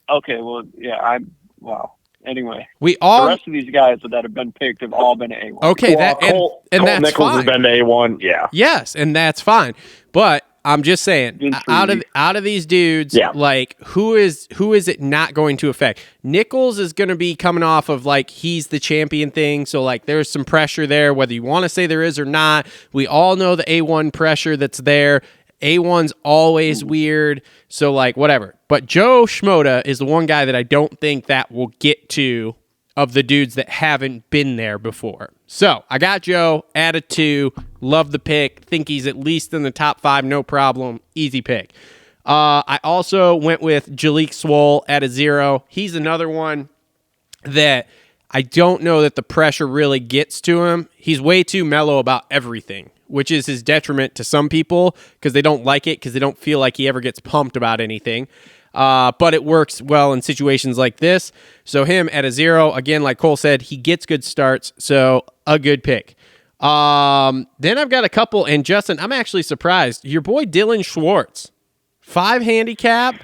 Okay, well, yeah, wow. Anyway, We the all rest of these guys that have been picked have all been at A1. okay. Well, Colt Nichols that's has fine. been to A1. Yeah. Yes, and that's fine. But I'm just saying, Intrigue. out of these dudes, Yeah. like who is it not going to affect? Nichols is going to be coming off of like he's the champion thing, so like there's some pressure there, whether you want to say there is or not. We all know the A1 pressure that's there. A1's always weird, so like whatever. But Joe Schmoda is the one guy that I don't think that will get to of the dudes that haven't been there before. So I got Joe at a 2. Love the pick. Think he's at least in the top 5. No problem. Easy pick. I also went with Jalik Swole at a 0. He's another one that I don't know that the pressure really gets to him. He's way too mellow about everything, which is his detriment to some people because they don't like it because they don't feel like he ever gets pumped about anything. But it works well in situations like this. So him at a 0, again, like Cole said, he gets good starts. So a good pick. Then I've got a couple, and Justin, I'm actually surprised. Your boy Dylan Schwartz, 5 handicap.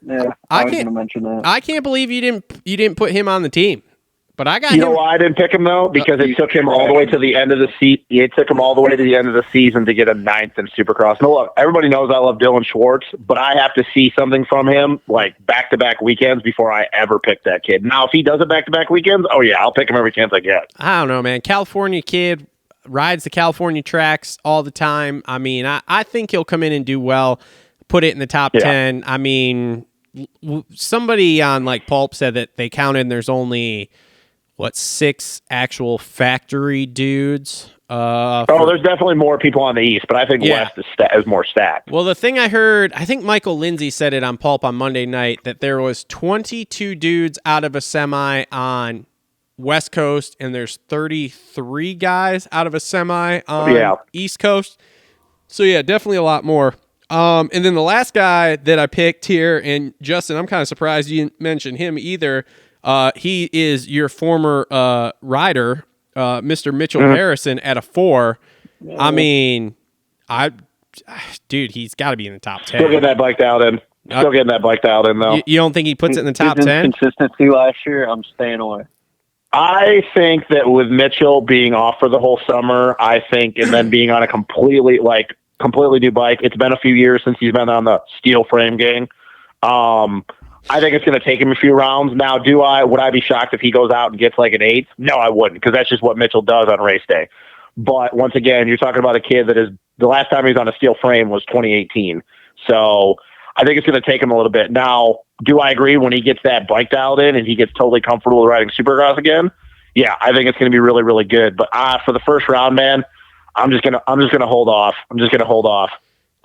Yeah, I was going to mention that. I can't believe you didn't put him on the team. But I got You him. know why I didn't pick him, though? Because it took him all the way to the end of the season. It took him all the way to the end of the season to get a 9th in Supercross. No, look, everybody knows I love Dylan Schwartz, but I have to see something from him, like back-to-back weekends, before I ever pick that kid. Now, if he does it back-to-back weekends, oh, yeah, I'll pick him every chance I get. I don't know, man. California kid rides the California tracks all the time. I mean, I think he'll come in and do well, put it in the top 10. I mean, somebody on like Pulp said that they counted and there's only 6 actual factory dudes There's definitely more people on the East, but I think West is more stacked. Well, the thing I heard, I think Michael Lindsay said it on Pulp on Monday night, that there was 22 dudes out of a semi on West Coast, and there's 33 guys out of a semi on East Coast. So, yeah, definitely a lot more. And then the last guy that I picked here, and Justin, I'm kind of surprised you didn't mention him either. He is your former rider, Mr. Mitchell Harrison at a 4. I mean, dude, he's got to be in the top 10. Still getting that biked out in. Though. You don't think he puts it in the top 10? Consistency last year, I'm staying away. I think that with Mitchell being off for the whole summer, and then being on a completely new bike, it's been a few years since he's been on the steel frame gang. I think it's going to take him a few rounds. Now, would I be shocked if he goes out and gets like an 8th? No, I wouldn't, because that's just what Mitchell does on race day. But once again, you're talking about a kid that is, the last time he was on a steel frame was 2018. So I think it's going to take him a little bit. Now, do I agree when he gets that bike dialed in and he gets totally comfortable with riding Supercross again? Yeah, I think it's going to be really, really good. But for the first round, man, I'm just gonna hold off.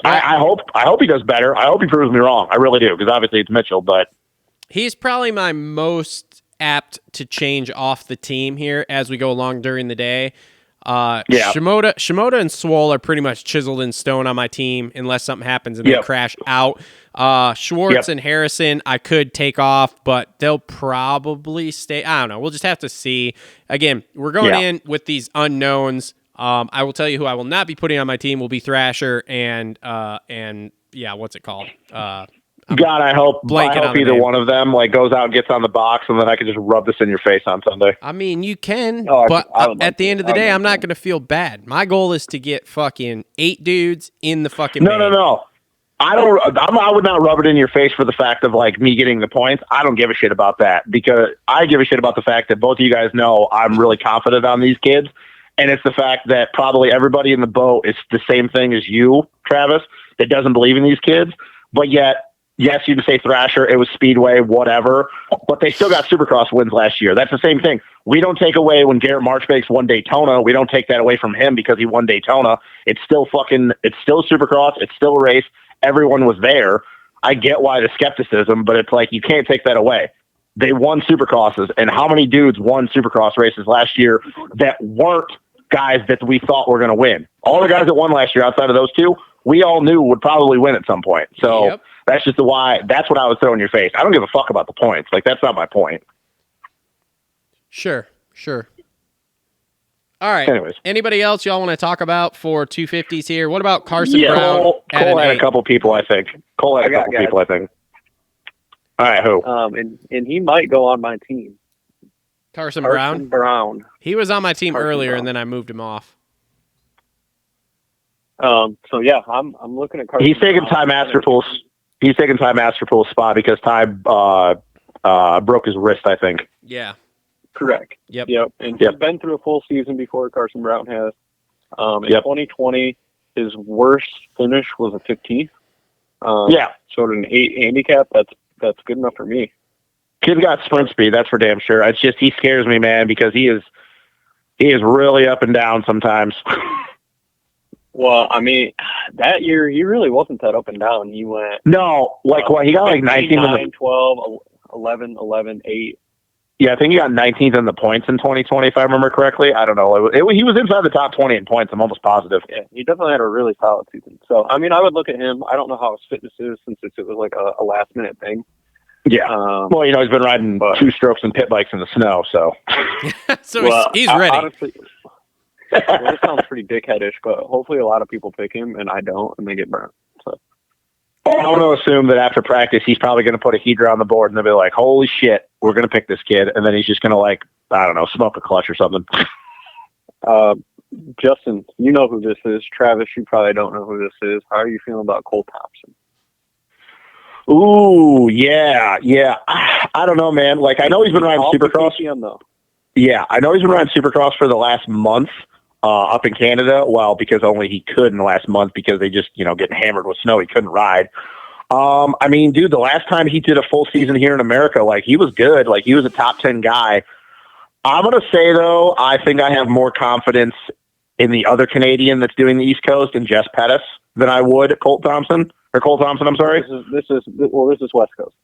I hope he does better. I hope he proves me wrong. I really do, because obviously it's Mitchell, but he's probably my most apt to change off the team here as we go along during the day. Shimoda and Swole are pretty much chiseled in stone on my team unless something happens and they crash out. Schwartz and Harrison I could take off, but they'll probably stay. I don't know. We'll just have to see. Again, we're going in with these unknowns. I will tell you who I will not be putting on my team will be Thrasher and what's it called? God, I hope either one of them goes out and gets on the box, and then I can just rub this in your face on Sunday. I mean, you can, but at the end of the day, I'm not going to feel bad. My goal is to get fucking 8 dudes in the fucking band. No. I would not rub it in your face for the fact of me getting the points. I don't give a shit about that, because I give a shit about the fact that both of you guys know I'm really confident on these kids. And it's the fact that probably everybody in the boat is the same thing as you, Travis, that doesn't believe in these kids. But yet, yes, you can say Thrasher, it was Speedway, whatever, but they still got Supercross wins last year. That's the same thing. We don't take away when Garrett Marchbanks won Daytona. We don't take that away from him because he won Daytona. It's still Supercross. It's still a race. Everyone was there. I get why the skepticism, but it's you can't take that away. They won Supercrosses, and how many dudes won Supercross races last year that weren't guys that we thought were going to win? All the guys that won last year outside of those two, we all knew would probably win at some point. So that's just that's what I was throwing in your face. I don't give a fuck about the points. That's not my point. Sure. All right. Anyways. Anybody else y'all want to talk about for 250s here? What about Carson Brown? Cole had a couple people, I think. All right, who? And he might go on my team. Carson Brown. He was on my team earlier, and then I moved him off. I'm looking at Carson. He's taking Ty Masterpool's. He's taking Ty Masterpool's spot because Ty broke his wrist, I think. Yeah. Correct. Yep. And he's been through a full season before Carson Brown has. In 2020, his worst finish was a 15th. So at an 8 handicap, that's good enough for me. Kid's got sprint speed, that's for damn sure. It's just he scares me, man, because he is really up and down sometimes. Well, I mean, that year he really wasn't that up and down. He went he got 19, 9, 12, 11, 11, 8. Yeah, I think he got 19th in the points in 2020, if I remember correctly. I don't know. He was inside the top 20 in points. I'm almost positive. Yeah, he definitely had a really solid season. So, I mean, I would look at him. I don't know how his fitness is since it was a last-minute thing. Yeah. He's been riding 2-strokes and pit bikes in the snow, so. He's ready. Honestly, this sounds pretty dickheadish, but hopefully a lot of people pick him, and I don't, and they get burnt. So. I want to assume that after practice, he's probably going to put a heater on the board, and they'll be like, holy shit, we're going to pick this kid. And then he's just going to, smoke a clutch or something. Justin, you know who this is. Travis, you probably don't know who this is. How are you feeling about Cole Thompson? Ooh, yeah. I don't know, man. I know he's been riding Supercross. Yeah, I know he's been riding Supercross for the last month up in Canada. Well, because only he could in the last month because they just, getting hammered with snow. He couldn't ride. I mean, dude, the last time he did a full season here in America, he was good. He was a top 10 guy. I'm going to say, though, I think I have more confidence in the other Canadian that's doing the East Coast and Jess Pettis than I would Cole Thompson. I'm sorry. This is West Coast.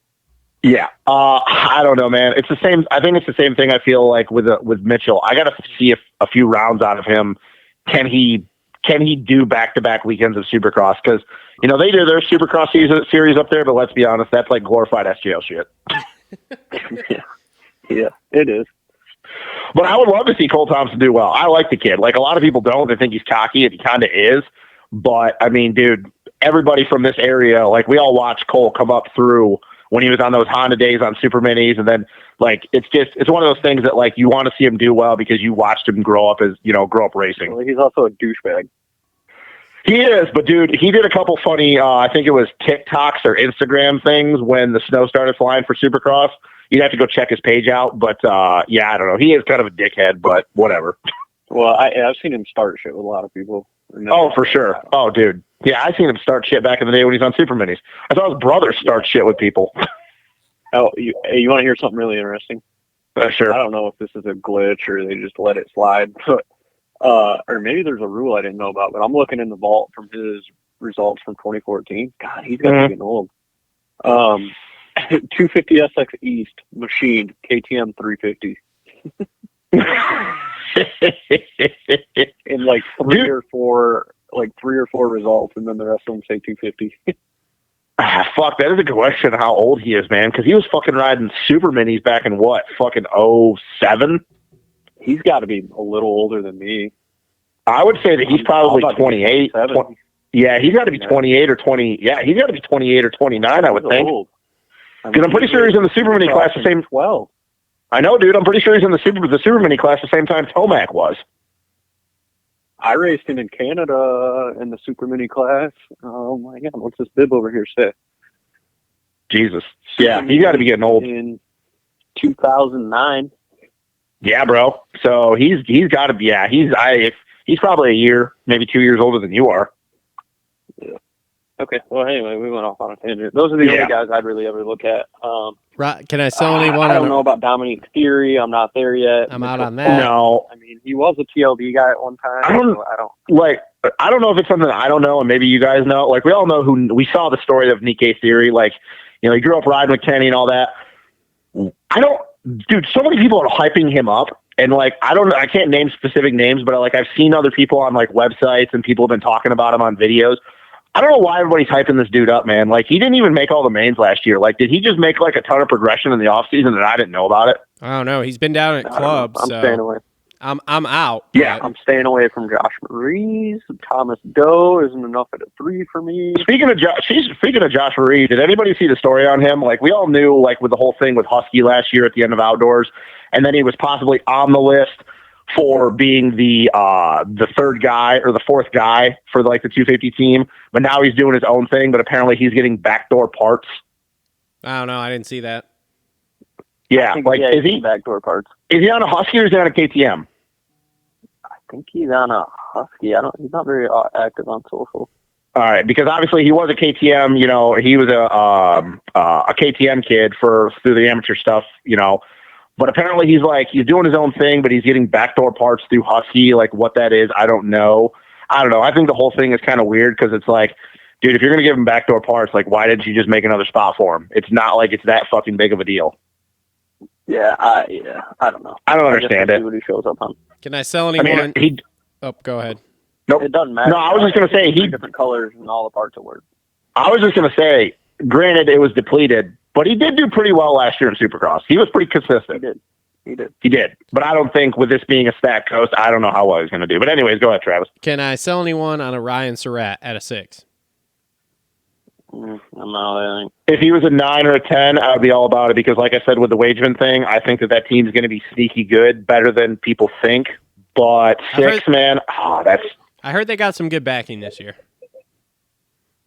Yeah. I don't know, man. It's the same. I think it's the same thing. I feel like with Mitchell. I got to see a few rounds out of him. Can he do back-to-back weekends of Supercross? Because they do their Supercross series up there, but let's be honest, that's like glorified SGL shit. Yeah, it is. But I would love to see Cole Thompson do well. I like the kid. Like, a lot of people don't. They think he's cocky, and he kind of is. But, I mean, dude, everybody from this area, like, we all watched Cole come up through when he was on those Honda days on Super Minis. And then, like, it's one of those things that, like, you want to see him do well because you watched him grow up racing. Well, he's also a douchebag. He is, but, dude, he did a couple funny, I think it was TikToks or Instagram things when the snow started flying for Supercross. You'd have to go check his page out, but yeah, I don't know. He is kind of a dickhead, but whatever. Well, I've seen him start shit with a lot of people. Oh, for sure. Oh, dude. Yeah, I've seen him start shit back in the day when he's on Super Minis. I saw his brother start shit with people. Oh, you want to hear something really interesting? Sure. I don't know if this is a glitch or they just let it slide, but or maybe there's a rule I didn't know about. But I'm looking in the vault from his results from 2014. God, he's got to be getting old. 250 SX East machined KTM 350 in like three or four results, and then the rest of them say 250. Fuck, that is a question how old he is, man, because he was fucking riding Super Minis back in what, fucking 07? He's got to be a little older than me. I would say that he's probably 28. Yeah, he's got to be 28 or 20. Yeah, he's got to be 28 or 29, I would think. Because I'm pretty sure he's in the Super Mini class the same. 12. I know, dude. I'm pretty sure he's in the Super Mini class the same time Tomac was. I raced him in Canada in the Super Mini class. Oh my God, what's this bib over here say? Jesus. Yeah, he's got to be getting old. In 2009. Yeah, bro. So he's got to be. Yeah, he's probably a year, maybe 2 years older than you are. Yeah. Okay. Well, anyway, we went off on a tangent. Those are the only guys I'd really ever look at. Can I sell anyone? I don't know about Dominique Theory. I'm not there yet. I'm out on that. No. I mean, he was a TLD guy at one time. I don't know if it's something that I don't know, and maybe you guys know. Like, we all know we saw the story of Nikkei Theory. Like, he grew up riding with Kenny and all that. Dude, so many people are hyping him up. And like, I can't name specific names, but like, I've seen other people on like websites and people have been talking about him on videos. I don't know why everybody's hyping this dude up, man. Like, he didn't even make all the mains last year. Like, did he just make like a ton of progression in the off season and I didn't know about it? I don't know. He's been down at clubs. I'm staying away. I'm out. Yeah, I'm staying away from Josh Maries. Thomas Doe isn't enough at a 3 for me. Speaking of Josh Marie, did anybody see the story on him? Like, we all knew, like, with the whole thing with Husky last year at the end of Outdoors, and then he was possibly on the list for being the third guy or the fourth guy for like the 250 team, but now he's doing his own thing. But apparently he's getting backdoor parts. I don't know. I didn't see that. Yeah, is he backdoor parts? Is he on a Husky or is he on a KTM? I think he's on a Husky. He's not very active on social. All right, because obviously he was a KTM. He was a KTM kid through the amateur stuff. But apparently he's doing his own thing, but he's getting backdoor parts through Husky. Like, what that is, I don't know. I think the whole thing is kind of weird because it's like, dude, if you're going to give him backdoor parts, like, why didn't you just make another spot for him? It's not like it's that fucking big of a deal. Yeah, I don't know. I don't understand it. What he shows up on. Can I sell anyone? Go ahead. Nope. It doesn't matter. No, I was just going to say different colors and all the parts of work. I was just going to say, granted, it was depleted, but he did do pretty well last year in Supercross. He was pretty consistent. He did. But I don't think with this being a stacked coast, I don't know how well he's going to do. But anyways, go ahead, Travis. Can I sell anyone on a Ryan Surratt at a 6? No, if he was a 9 or a 10, I would be all about it because, like I said, with the Wageman thing, I think that team is going to be sneaky good, better than people think. But 6, man, that's... I heard they got some good backing this year.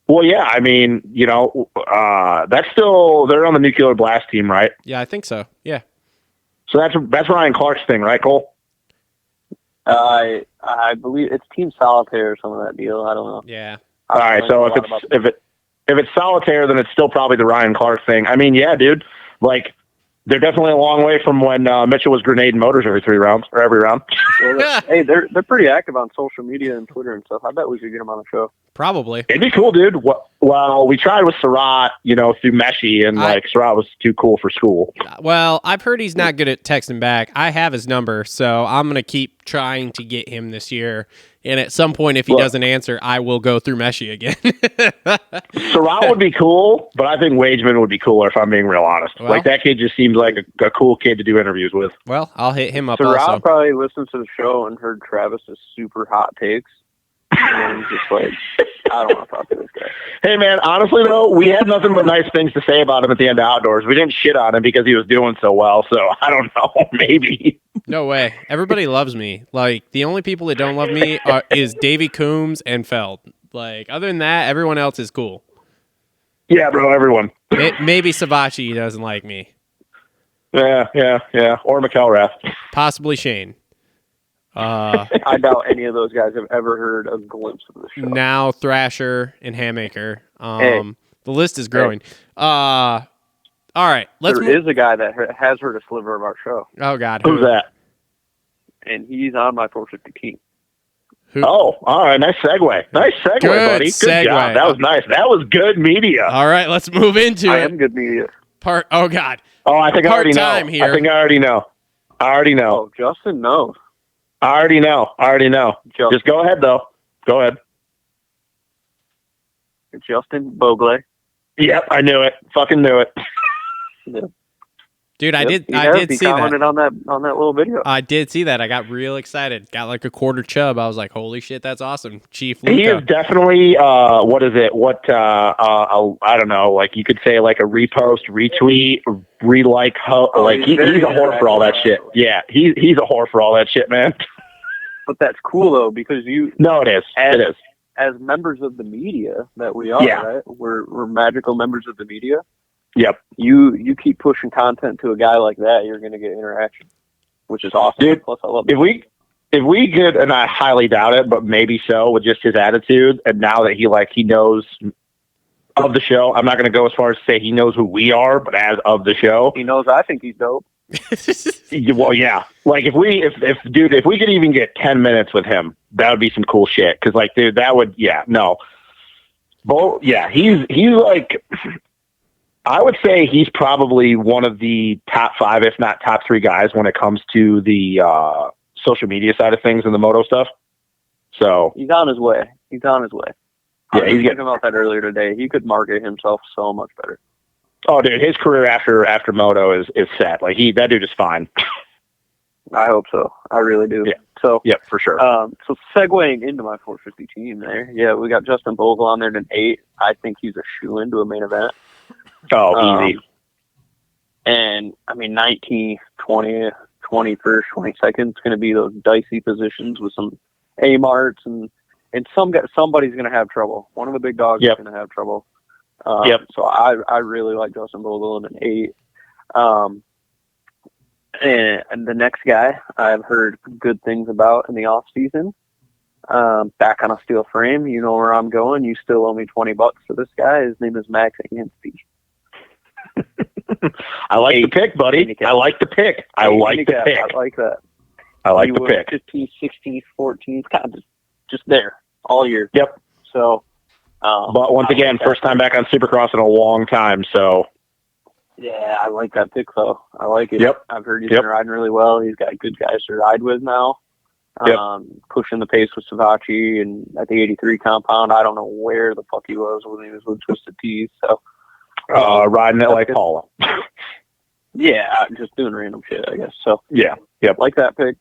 Well, yeah, I mean, that's still... They're on the Nuclear Blast team, right? Yeah, I think so, yeah. So that's Ryan Clark's thing, right, Cole? I believe it's Team Solitaire or some of that deal. I don't know. Yeah. All right, so if it's Solitaire, then it's still probably the Ryan Clark thing. I mean, yeah, dude. Like, They're definitely a long way from when Mitchell was grenading motors every round. Hey, they're pretty active on social media and Twitter and stuff. I bet we could get them on the show. Probably. It'd be cool, dude. Well, we tried with Surratt, through Meshy, and Surratt was too cool for school. Well, I've heard he's not good at texting back. I have his number, so I'm going to keep trying to get him this year. And at some point, if he doesn't answer, I will go through Meshy again. Surratt would be cool, but I think Wageman would be cooler if I'm being real honest. Well, that kid just seems like a cool kid to do interviews with. Well, I'll hit him up Surratt also. probably listens to the show and heard Travis's super hot takes. And he's just like, I don't want to talk to this guy. Hey, man, honestly, though, we had nothing but nice things to say about him at the end of Outdoors. We didn't shit on him because he was doing so well, so I don't know, maybe. No way. Everybody loves me. The only people that don't love me is Davey Coombs and Feld. Other than that, everyone else is cool. Yeah, bro, everyone. Maybe Savachi doesn't like me. Yeah. Or McElrath. Possibly Shane. I doubt any of those guys have ever heard a glimpse of the show. Now Thrasher and Hammaker. Hey. The list is growing. All right. There is a guy that has heard a sliver of our show. Oh, God. Who's that? And he's on my 450 team. Who? Oh, all right. Nice segue. Buddy. Good segue. job. That was nice. That was good media. All right. Let's move into it. I am good media. Oh, God. Oh, I think I already know. Here. I think I already know. Oh, Justin knows. I already know. Just go ahead, though. Go ahead. Justin Bogle. Yep, I knew it. Fucking knew it. Yeah. Dude, I did He see that. commented on that little video. I did see that. I got real excited. Got a quarter chub. I was like, holy shit, that's awesome. Chief Luca. He is definitely, what is it? I don't know, you could say a repost, retweet, re-like, he's a whore for all that shit. Yeah, he's a whore for all that shit, man. But that's cool, though, because No, it is. It is. As members of the media that we are, right? We're magical members of the media. Yep. You keep pushing content to a guy like that, you're going to get interaction, which is awesome. Dude, plus I love if we could, and I highly doubt it, but maybe so, with just his attitude, and now that he knows of the show, I'm not going to go as far as to say he knows who we are, but as of the show, he knows I think he's dope. Well, yeah. If we could even get 10 minutes with him, that would be some cool shit. Because dude, that would, no. But yeah, he's I would say he's probably one of the top 5, if not top 3 guys when it comes to the social media side of things and the moto stuff. So he's on his way. Yeah, I was thinking about that earlier today. He could market himself so much better. Oh, dude, his career after moto is set. That dude is fine. I hope so. I really do. Yeah. So, yep, for sure. So segueing into my 450 team there, yeah, we got Justin Bogle on there in an 8. I think he's a shoe into a main event. Oh, easy. And 19, 20, 21st, 22nd is going to be those dicey positions with some A-marts and somebody's going to have trouble. One of the big dogs is going to have trouble. So I really like Justin Bogle in an 8. And the next guy I've heard good things about in the off season. Back on a steel frame, you know where I'm going. You still owe me $20 for this guy. His name is Max Ansty. I like the pick, buddy. Handicap. I like the pick. I like the pick. I like that. I like the pick. 15, 16, 14, kind of just there all year. Yep. So, but once again, first time back on Supercross in a long time. So, yeah, I like that pick though. I like it. Yep. I've heard he's been riding really well. He's got good guys to ride with now. Pushing the pace with Savachi and at the 83 compound. I don't know where the fuck he was when he was with Twisted Tees. So, riding it like Paula. Yeah, just doing random shit, I guess. So, yeah, yep. Like that pick.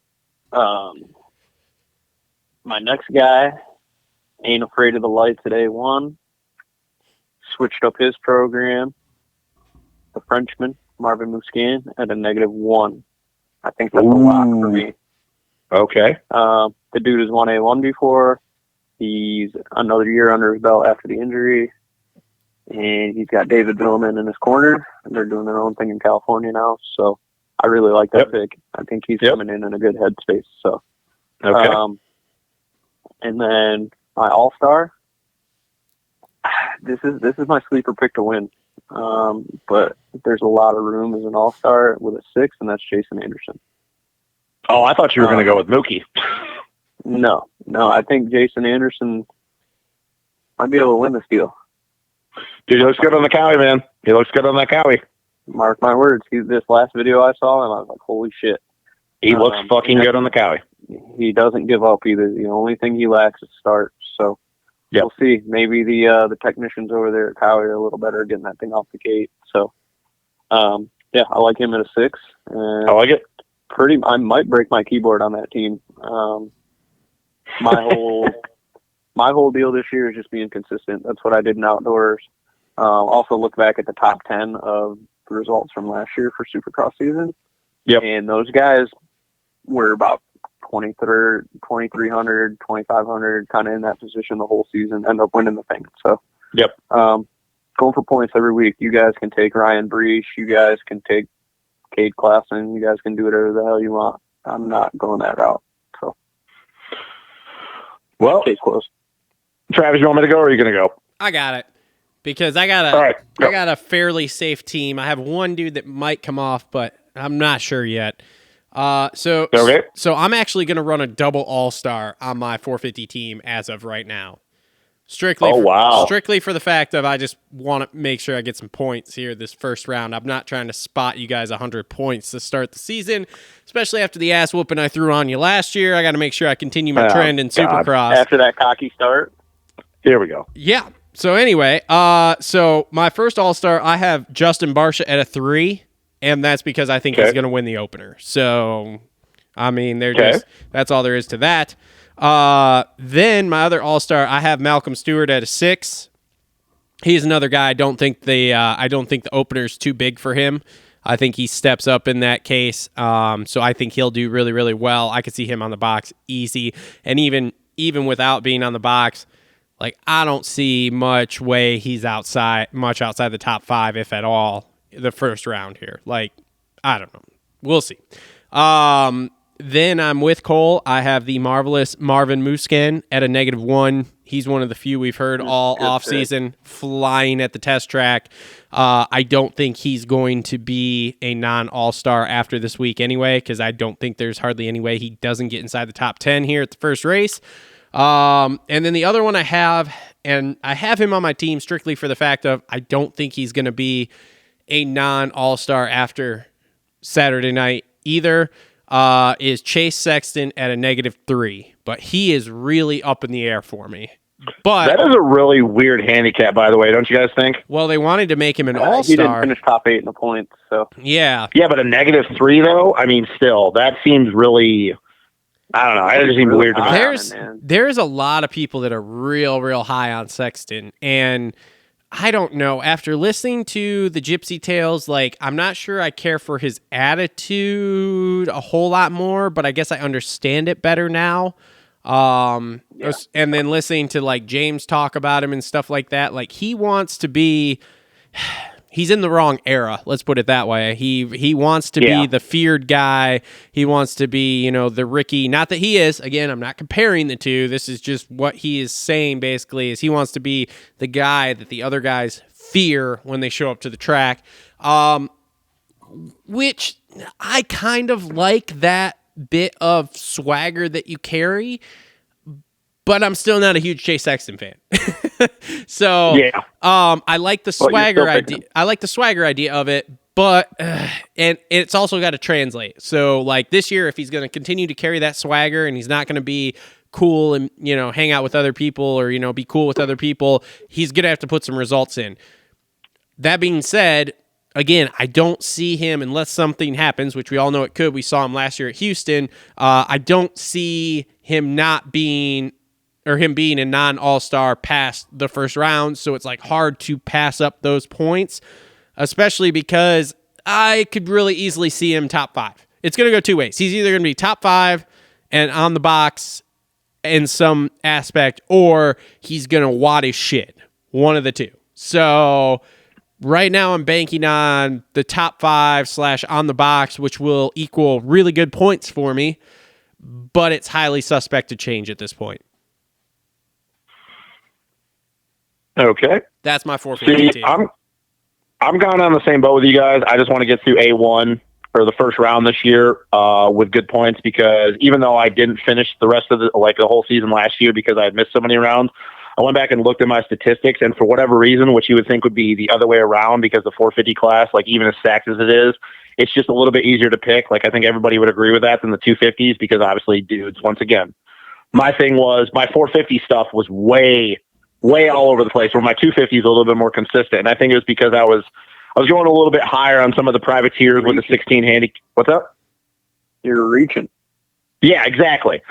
My next guy ain't afraid of the lights at A1. Switched up his program. The Frenchman, Marvin Musquin, at a -1. I think that's a lot for me. Okay. The dude has won A1 before. He's another year under his belt after the injury. And he's got David Billman in his corner. And they're doing their own thing in California now. So I really like that pick. I think he's coming in a good headspace. So, okay. And then my all-star. This is my sleeper pick to win. but there's a lot of room as an all-star with a 6, and that's Jason Anderson. Oh, I thought you were going to go with Mookie. No, I think Jason Anderson might be able to win this deal. Dude, he looks good on the Cowie, man. He looks good on that Cowie. Mark my words. This last video I saw him, I was like, holy shit. He looks fucking good on the Cowie. He doesn't give up either. The only thing he lacks is start. So We'll see. Maybe the technicians over there at Cowie are a little better at getting that thing off the gate. So, yeah, I like him at a 6. And I like it. I might break my keyboard on that team. My whole deal this year is just being consistent. That's what I did in outdoors. Also look back at the top 10 of the results from last year for Supercross season. Yep. And those guys were about 2,300, 2,500, kind of in that position the whole season, end up winning the thing. So, yep. Going for points every week. You guys can take Ryan Breach. You guys can take Cade Klassen. You guys can do whatever the hell you want. I'm not going that route. So, well, stay close. Travis, you want me to go or are you going to go? I got it. Because I got a fairly safe team. I have one dude that might come off, but I'm not sure yet. So I'm actually going to run a double all-star on my 450 team as of right now. Strictly for the fact of I just want to make sure I get some points here this first round. I'm not trying to spot you guys 100 points to start the season, especially after the ass whooping I threw on you last year. I got to make sure I continue my trend in Supercross. After that cocky start. Here we go. Yeah. So anyway, so my first all-star, I have Justin Barsha at a 3. And that's because I think he's going to win the opener. So, I mean, that's all there is to that. Then my other all-star, I have Malcolm Stewart at a 6. He's another guy. I don't think the opener's too big for him. I think he steps up in that case. So I think he'll do really, really well. I could see him on the box easy. And even without being on the box, like I don't see much way he's outside the top 5, if at all, the first round here. Like, I don't know. We'll see. Then I'm with Cole. I have the marvelous Marvin Musquin at a -1. He's one of the few we've heard all offseason flying at the test track. I don't think he's going to be a non-all-star after this week anyway, because I don't think there's hardly any way he doesn't get inside the top 10 here at the first race. And then the other one I have him on my team strictly for the fact of I don't think he's going to be a non-all-star after Saturday night either, is Chase Sexton at a -3. But he is really up in the air for me. But that is a really weird handicap, by the way, don't you guys think? Well, they wanted to make him an all-star. He didn't finish top 8 in the points, so. Yeah. Yeah, but a -3, though? I mean, still, that seems really... I don't know. It just seems weird to me. There's a lot of people that are real, real high on Sexton, and I don't know. After listening to the Gypsy Tales, like, I'm not sure I care for his attitude a whole lot more, but I guess I understand it better now. And then listening to, like, James talk about him and stuff like that, like, he wants to be... He's in the wrong era, let's put it that way. He wants to be the feared guy. He wants to be, the Ricky. Not that he is. Again, I'm not comparing the two. This is just what he is saying, basically, is he wants to be the guy that the other guys fear when they show up to the track, which I kind of like that bit of swagger that you carry, but I'm still not a huge Chase Sexton fan. So, I like the swagger idea. I like the swagger idea of it, but and it's also got to translate. So, like this year, if he's going to continue to carry that swagger and he's not going to be cool and hang out with other people or be cool with other people, he's going to have to put some results in. That being said, again, I don't see him unless something happens, which we all know it could. We saw him last year at Houston. I don't see him being a non-all-star past the first round, so it's like hard to pass up those points, especially because I could really easily see him top 5. It's going to go two ways. He's either going to be top 5 and on the box in some aspect, or he's going to wad his shit. One of the two. So right now I'm banking on the top 5 / on the box, which will equal really good points for me, but it's highly suspect to change at this point. Okay. That's my 450 team. I'm kind of on the same boat with you guys. I just want to get through A1 for the first round this year with good points, because even though I didn't finish the rest of the whole season last year because I had missed so many rounds, I went back and looked at my statistics, and for whatever reason, which you would think would be the other way around because the 450 class, like even as stacked as it is, it's just a little bit easier to pick. Like I think everybody would agree with that than the 250s, because obviously dudes, once again, my thing was my 450 stuff was way all over the place, where my 250 is a little bit more consistent. And I think it was because I was going a little bit higher on some of the privateers with the 16 handy. What's up? You're reaching. Yeah, exactly.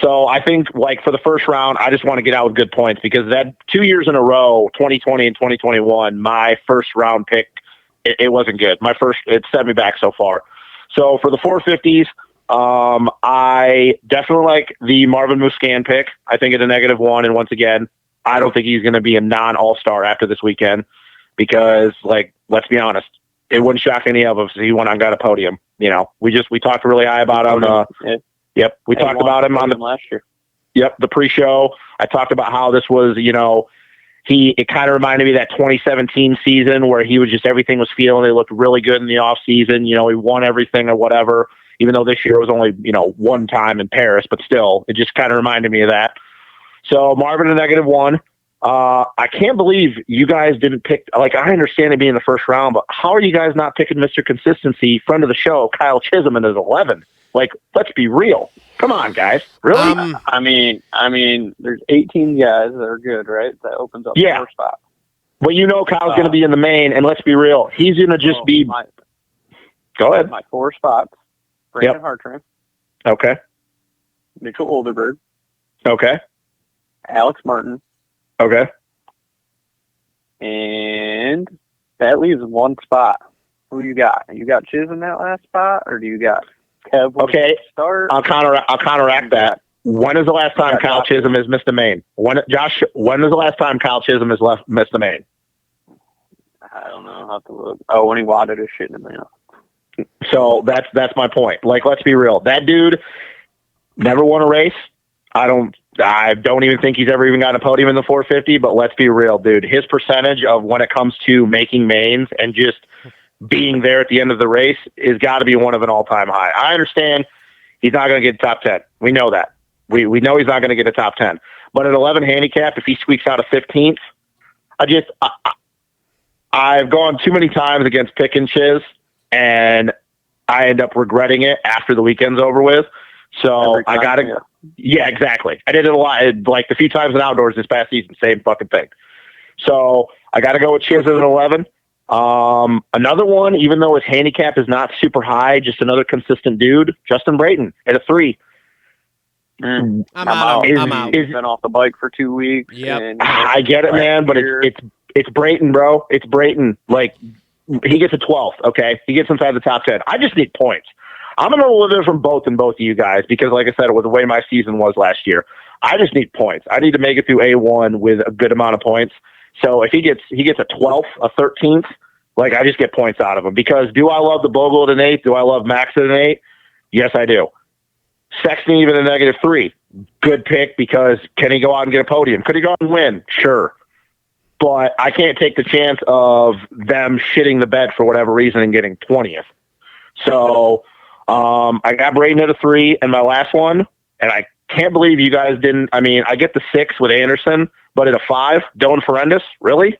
So I think like for the first round, I just want to get out with good points, because that 2 years in a row, 2020 and 2021, my first round pick, it wasn't good. It set me back so far. So for the 450s, I definitely like the Marvin Muscan pick. I think it's a -1. And once again, I don't think he's going to be a non-all-star after this weekend, because like, let's be honest, it wouldn't shock any of us if he went on, got a podium. We talked really high about him. Yep. We talked about him on the last year. Yep. The pre-show, I talked about how this was, it kind of reminded me of that 2017 season where he was just, everything was feeling, they looked really good in the off season. He won everything or whatever, even though this year was only, one time in Paris, but still, it just kind of reminded me of that. So Marvin a -1. I can't believe you guys didn't pick, like, I understand it being the first round, but how are you guys not picking Mr. Consistency, friend of the show, Kyle Chisholm, in his 11? Like, let's be real. Come on, guys. Really? I mean, there's 18 guys that are good, right? That opens up the first spot. Well, Kyle's going to be in the main, and let's be real. He's going to just be... Go ahead. My 4 spots. Brayton Hartran. Okay. Mitchell Olderberg. Okay. Alex Martin. Okay. And that leaves 1 spot. Who do you got? You got Chiz in that last spot, or do you got Kev? Okay. Start? I'll counteract that. When is the last time Kyle Chisholm has missed a main? When is the last time Kyle Chisholm has missed a main? I don't know. I'll have to look. Oh, when he wadded his shit in the mail. So that's my point. Like, let's be real. That dude never won a race. I don't even think he's ever even gotten a podium in the 450, but let's be real, dude. His percentage of when it comes to making mains and just being there at the end of the race is got to be one of an all-time high. I understand he's not going to get top 10. We know that. We know he's not going to get a top 10. But at 11 handicap, if he squeaks out a 15th, I've gone too many times against Pick and Chiz, and I end up regretting it after the weekend's over with. So I got to... Yeah, exactly. I did it a lot. Like the few times in outdoors this past season, same fucking thing. So I got to go with Chiz as an 11. Another one, even though his handicap is not super high, just another consistent dude, Justin Brayton at a 3. I'm out. He's been off the bike for 2 weeks. Yep. I get it, man, but it's Brayton, bro. It's Brayton. Like, he gets a 12th, okay? He gets inside the top 10. I just need points. I'm going to live it from both of you guys, because, like I said, it was the way my season was last year. I just need points. I need to make it through A1 with a good amount of points. So if he gets a 12th, a 13th, like, I just get points out of him. Because do I love the Bogle at an 8? Do I love Max at an 8? Yes, I do. Sexton even a -3. Good pick, because can he go out and get a podium? Could he go out and win? Sure. But I can't take the chance of them shitting the bed for whatever reason and getting 20th. So I got Brayton at a 3, and my last one, and I can't believe you guys didn't. I mean, I get the 6 with Anderson, but at a 5, Dylan Ferendis, really?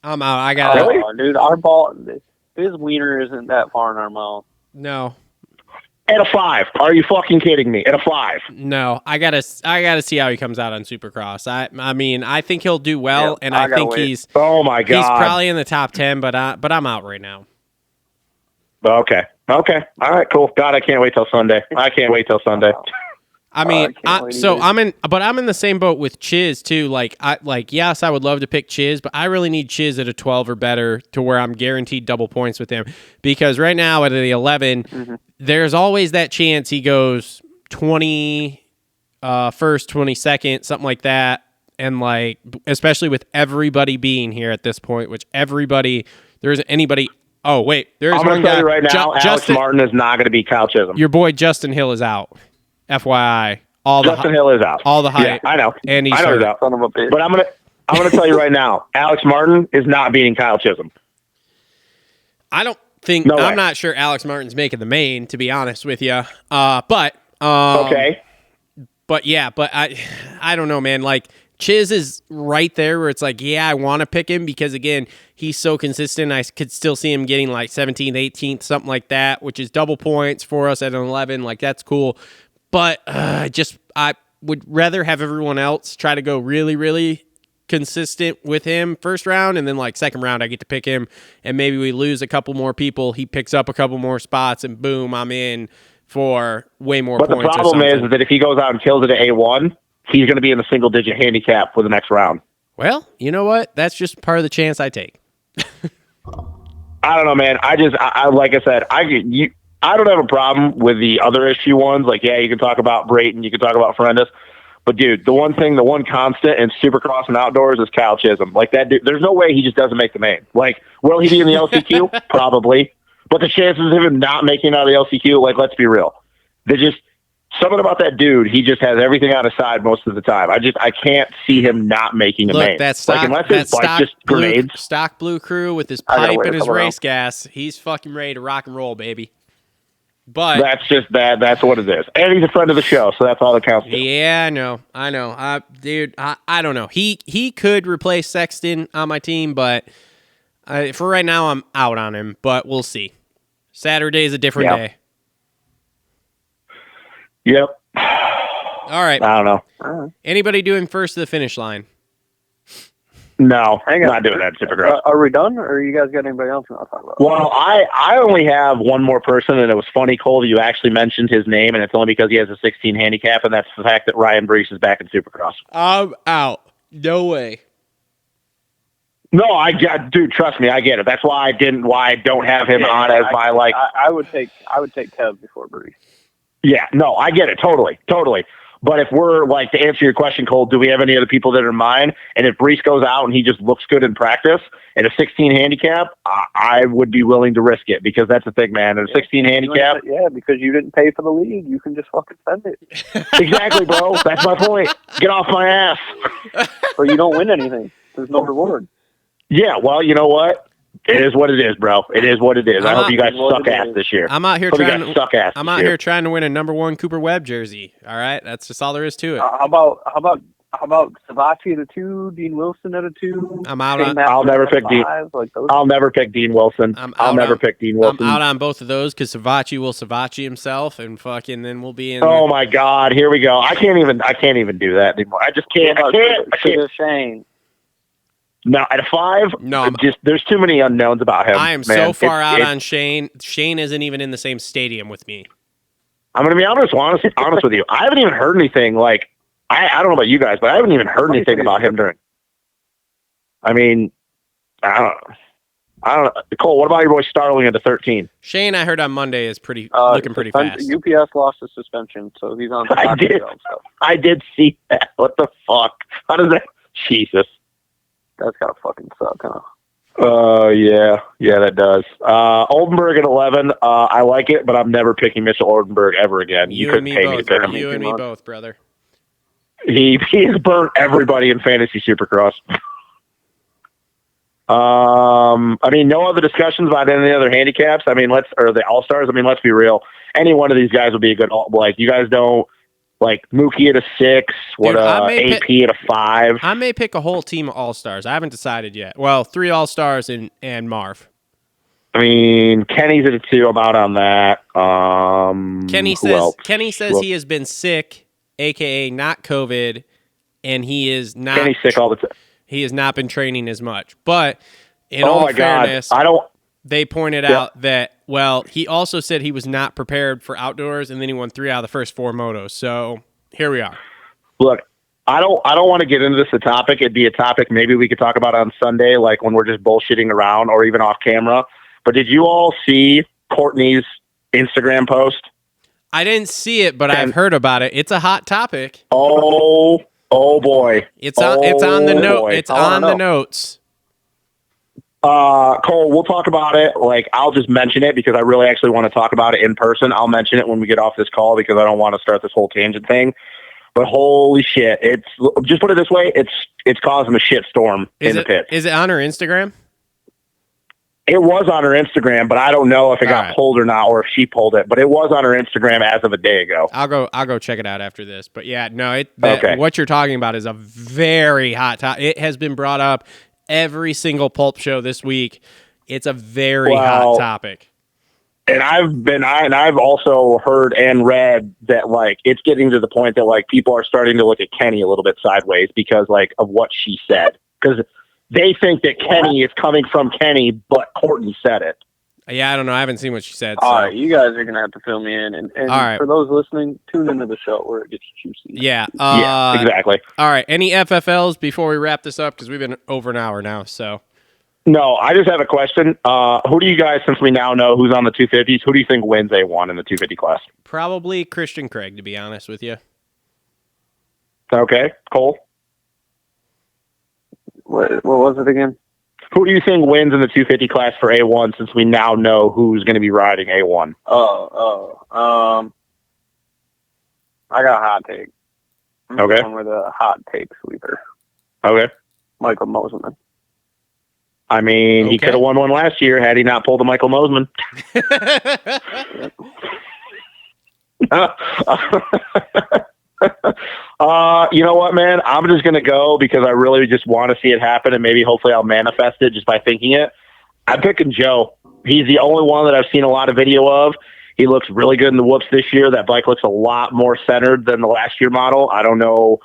I'm out. I got it. Oh, dude, our ball, his wiener isn't that far in our mouth. No. At a 5. Are you fucking kidding me? At a 5. No, I gotta see how he comes out on Supercross. I mean, I think he'll do well, and I think he's. Oh my God. He's probably in the top 10, but I'm out right now. Okay. All right. Cool. God, I can't wait till Sunday. I mean, I'm in the same boat with Chiz too. Yes, I would love to pick Chiz, but I really need Chiz at a 12 or better to where I'm guaranteed double points with him. Because right now at the 11, there's always that chance he goes 20 first, 22nd, something like that. And like, especially with everybody being here at this point, which there isn't anybody. Oh wait, there's one guy right now. Alex Martin is not going to be Kyle Chisholm. Your boy Justin Hill is out. FYI, Justin Hill is out. All the hype. Yeah, I know. And he's out. Son of a bitch. But I'm I'm going to tell you right now, Alex Martin is not beating Kyle Chisholm. I don't think. No way. I'm not sure Alex Martin's making the main, to be honest with you. Okay. But yeah, but I don't know, man. Like Chiz is right there where it's like, yeah, I want to pick him because again, he's so consistent. I could still see him getting like 17th, 18th, something like that, which is double points for us at an 11. Like that's cool. But I would rather have everyone else try to go really, really consistent with him first round, and then like second round I get to pick him, and maybe we lose a couple more people. He picks up a couple more spots, and boom, I'm in for way more points. But the problem is that if he goes out and kills it at A1, he's going to be in the single-digit handicap for the next round. Well, you know what? That's just part of the chance I take. I don't know, man. I like I said, I don't have a problem with the other issue ones. Like, yeah, you can talk about Brayton, you can talk about Ferendis. But, dude, the one constant in Supercross and outdoors is Kyle Chisholm. Like, that dude, there's no way he just doesn't make the main. Like, will he be in the LCQ? Probably. But the chances of him not making it out of the LCQ, like, let's be real. Something about that dude, he just has everything on his side most of the time. I can't see him not making a main. That stock, like, unless his bike just grenades. Stock blue crew with his pipe and his race gas, he's fucking ready to rock and roll, baby. But that's what it is. And he's a friend of the show, so that's all that counts. Yeah, I know. Dude, I don't know. He could replace Sexton on my team, but for right now, I'm out on him. But we'll see. Saturday's a different day. Yep. All right. I don't know. Anybody doing first to the finish line? No, not doing that in Supercross. Are we done, or you guys got anybody else you want to talk about? Well, I only have one more person, and it was funny, Cole, that you actually mentioned his name, and it's only because he has a 16 handicap, and that's the fact that Ryan Brees is back in Supercross. I'm out. No way. No, dude, trust me, I get it. That's why I don't have him on as my like. I would take Kev before Brees. Yeah, no, I get it, totally. But if we're like, to answer your question, Cole, do we have any other people that are in mind? And if Brees goes out and he just looks good in practice and a 16 handicap, I would be willing to risk it because that's the thing, man. At a 16 handicap. Yeah, because you didn't pay for the league. You can just fucking send it. Exactly, bro. That's my point. Get off my ass. Or you don't win anything. There's no reward. Yeah, well, you know what? It is what it is, bro. It is what it is. I hope you guys suck ass this year. I'm out here trying to win a number 1 Cooper Webb jersey. All right, that's just all there is to it. How about Savachi at a 2, Dean Wilson at a 2? I'm out on. I'll never pick Dean. I'll never pick Dean Wilson. I'll never pick Dean Wilson. I'm out on both of those because Savachi will Savachi himself, and fucking then we'll be in. Oh my God! Here we go. I can't even do that anymore. I just can't. I can't. Shane. No, at a 5, there's too many unknowns about him. I am so far out on Shane. Shane isn't even in the same stadium with me. I'm going to be honest with you. I haven't even heard anything like, I don't know about you guys, but I haven't even heard anything about him during. I mean, I don't know. Cole, what about your boy Starling at the 13? Shane, I heard on Monday is looking pretty fast. UPS lost his suspension, so he's on. I did see that. What the fuck? How does that? Jesus. That's gotta fucking suck, huh? Yeah, that does. Oldenburg at 11. I like it, but I'm never picking Mitchell Oldenburg ever again. You couldn't pay me to pick him. You and me both, brother. He has burnt everybody in fantasy Supercross. I mean, no other discussions about any other handicaps. I mean, or the All Stars. I mean, let's be real. Any one of these guys would be a good. Like, you guys don't. Like Mookie at a 6, AP at a 5. I may pick a whole team of All-Stars. I haven't decided yet. Well, 3 All-Stars and Marv. I mean, Kenny's at a 2. I'm out on that. Kenny says he has been sick, a.k.a. not COVID, and he is not. Kenny's sick all the time. He has not been training as much. But in all fairness, they pointed out that, well, he also said he was not prepared for outdoors, and then he won 3 out of the first 4 motos. So here we are. Look, I don't want to get into this topic. It'd be a topic maybe we could talk about on Sunday, like when we're just bullshitting around or even off camera. But did you all see Courtney's Instagram post? I didn't see it, but I've heard about it. It's a hot topic. Oh boy. It's on the notes. Cole, we'll talk about it. Like, I'll just mention it because I really actually want to talk about it in person. I'll mention it when we get off this call because I don't want to start this whole tangent thing. But holy shit, it's just put it this way, it's causing a shit storm in the pit. Is it on her Instagram? It was on her Instagram, but I don't know if it got pulled or not, or if she pulled it. But it was on her Instagram as of a day ago. I'll go check it out after this. But yeah, no, okay. What you're talking about is a very hot topic. It has been brought up every single pulp show this week. It's a very hot topic. And I've also heard and read that like it's getting to the point that like people are starting to look at Kenny a little bit sideways because like of what she said, because they think that Kenny is coming from Kenny, but Courtney said it. Yeah, I don't know. I haven't seen what she said. All right, you guys are gonna have to fill me in, and all right. For those listening, tune into the show where it gets juicy. Yeah, yeah, exactly. All right, any FFLs before we wrap this up because we've been over an hour now. So. No, I just have a question. Who do you guys, since we now know who's on the 250s, who do you think wins A1 in the 250 class? Probably Christian Craig, to be honest with you. Okay, Cole? What was it again? Who do you think wins in the 250 class for A1 since we now know who's going to be riding A1? I got a hot take. I'm going with a hot take sweeper. Okay. Michael Mosiman. I mean, he could have won one last year had he not pulled a Michael Mosiman. You know what, man? I'm just going to go because I really just want to see it happen, and maybe hopefully I'll manifest it just by thinking it. I'm picking Joe. He's the only one that I've seen a lot of video of. He looks really good in the whoops this year. That bike looks a lot more centered than the last year model. I don't know.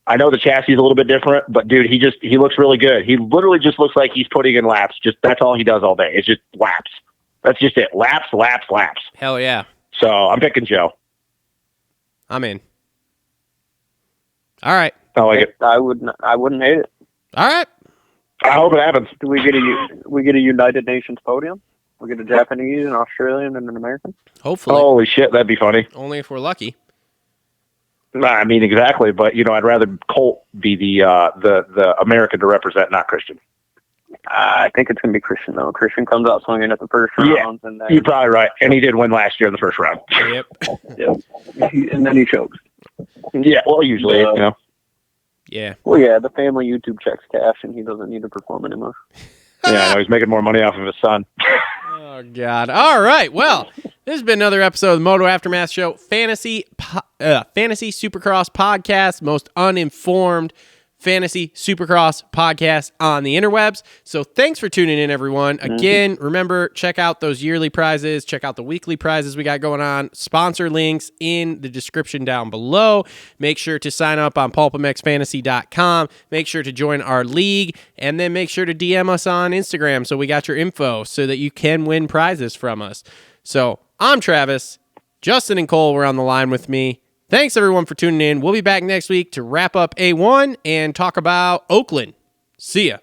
I know the chassis is a little bit different, but dude, he looks really good. He literally just looks like he's putting in laps. Just that's all he does all day. It's just laps. That's just it. Laps, laps, laps. Hell yeah. So I'm picking Joe. I'm in. All right. I like it. I wouldn't hate it. All right. I hope it happens. Do we get a United Nations podium? We get a Japanese, an Australian, and an American? Hopefully. Holy shit, that'd be funny. Only if we're lucky. I mean, exactly. But, I'd rather Colt be the American to represent, not Christian. I think it's going to be Christian, though. Christian comes out swinging at the first round. Yeah, you're probably right. And he did win last year in the first round. Yep. And then he chokes. Yeah, well, usually, Yeah. Well, yeah, the family YouTube checks cash, and he doesn't need to perform anymore. Yeah, I know. He's making more money off of his son. Oh, God. All right. Well, this has been another episode of the Moto Aftermath Show, Fantasy Supercross podcast, most uninformed Fantasy Supercross podcast on the interwebs. So thanks for tuning in, everyone. Again, remember, check out those yearly prizes. Check out the weekly prizes we got going on. Sponsor links in the description down below. Make sure to sign up on pulpmxfantasy.com. Make sure to join our league, and then make sure to DM us on Instagram so we got your info so that you can win prizes from us. So I'm Travis. Justin and Cole were on the line with me. Thanks, everyone, for tuning in. We'll be back next week to wrap up A1 and talk about Oakland. See ya.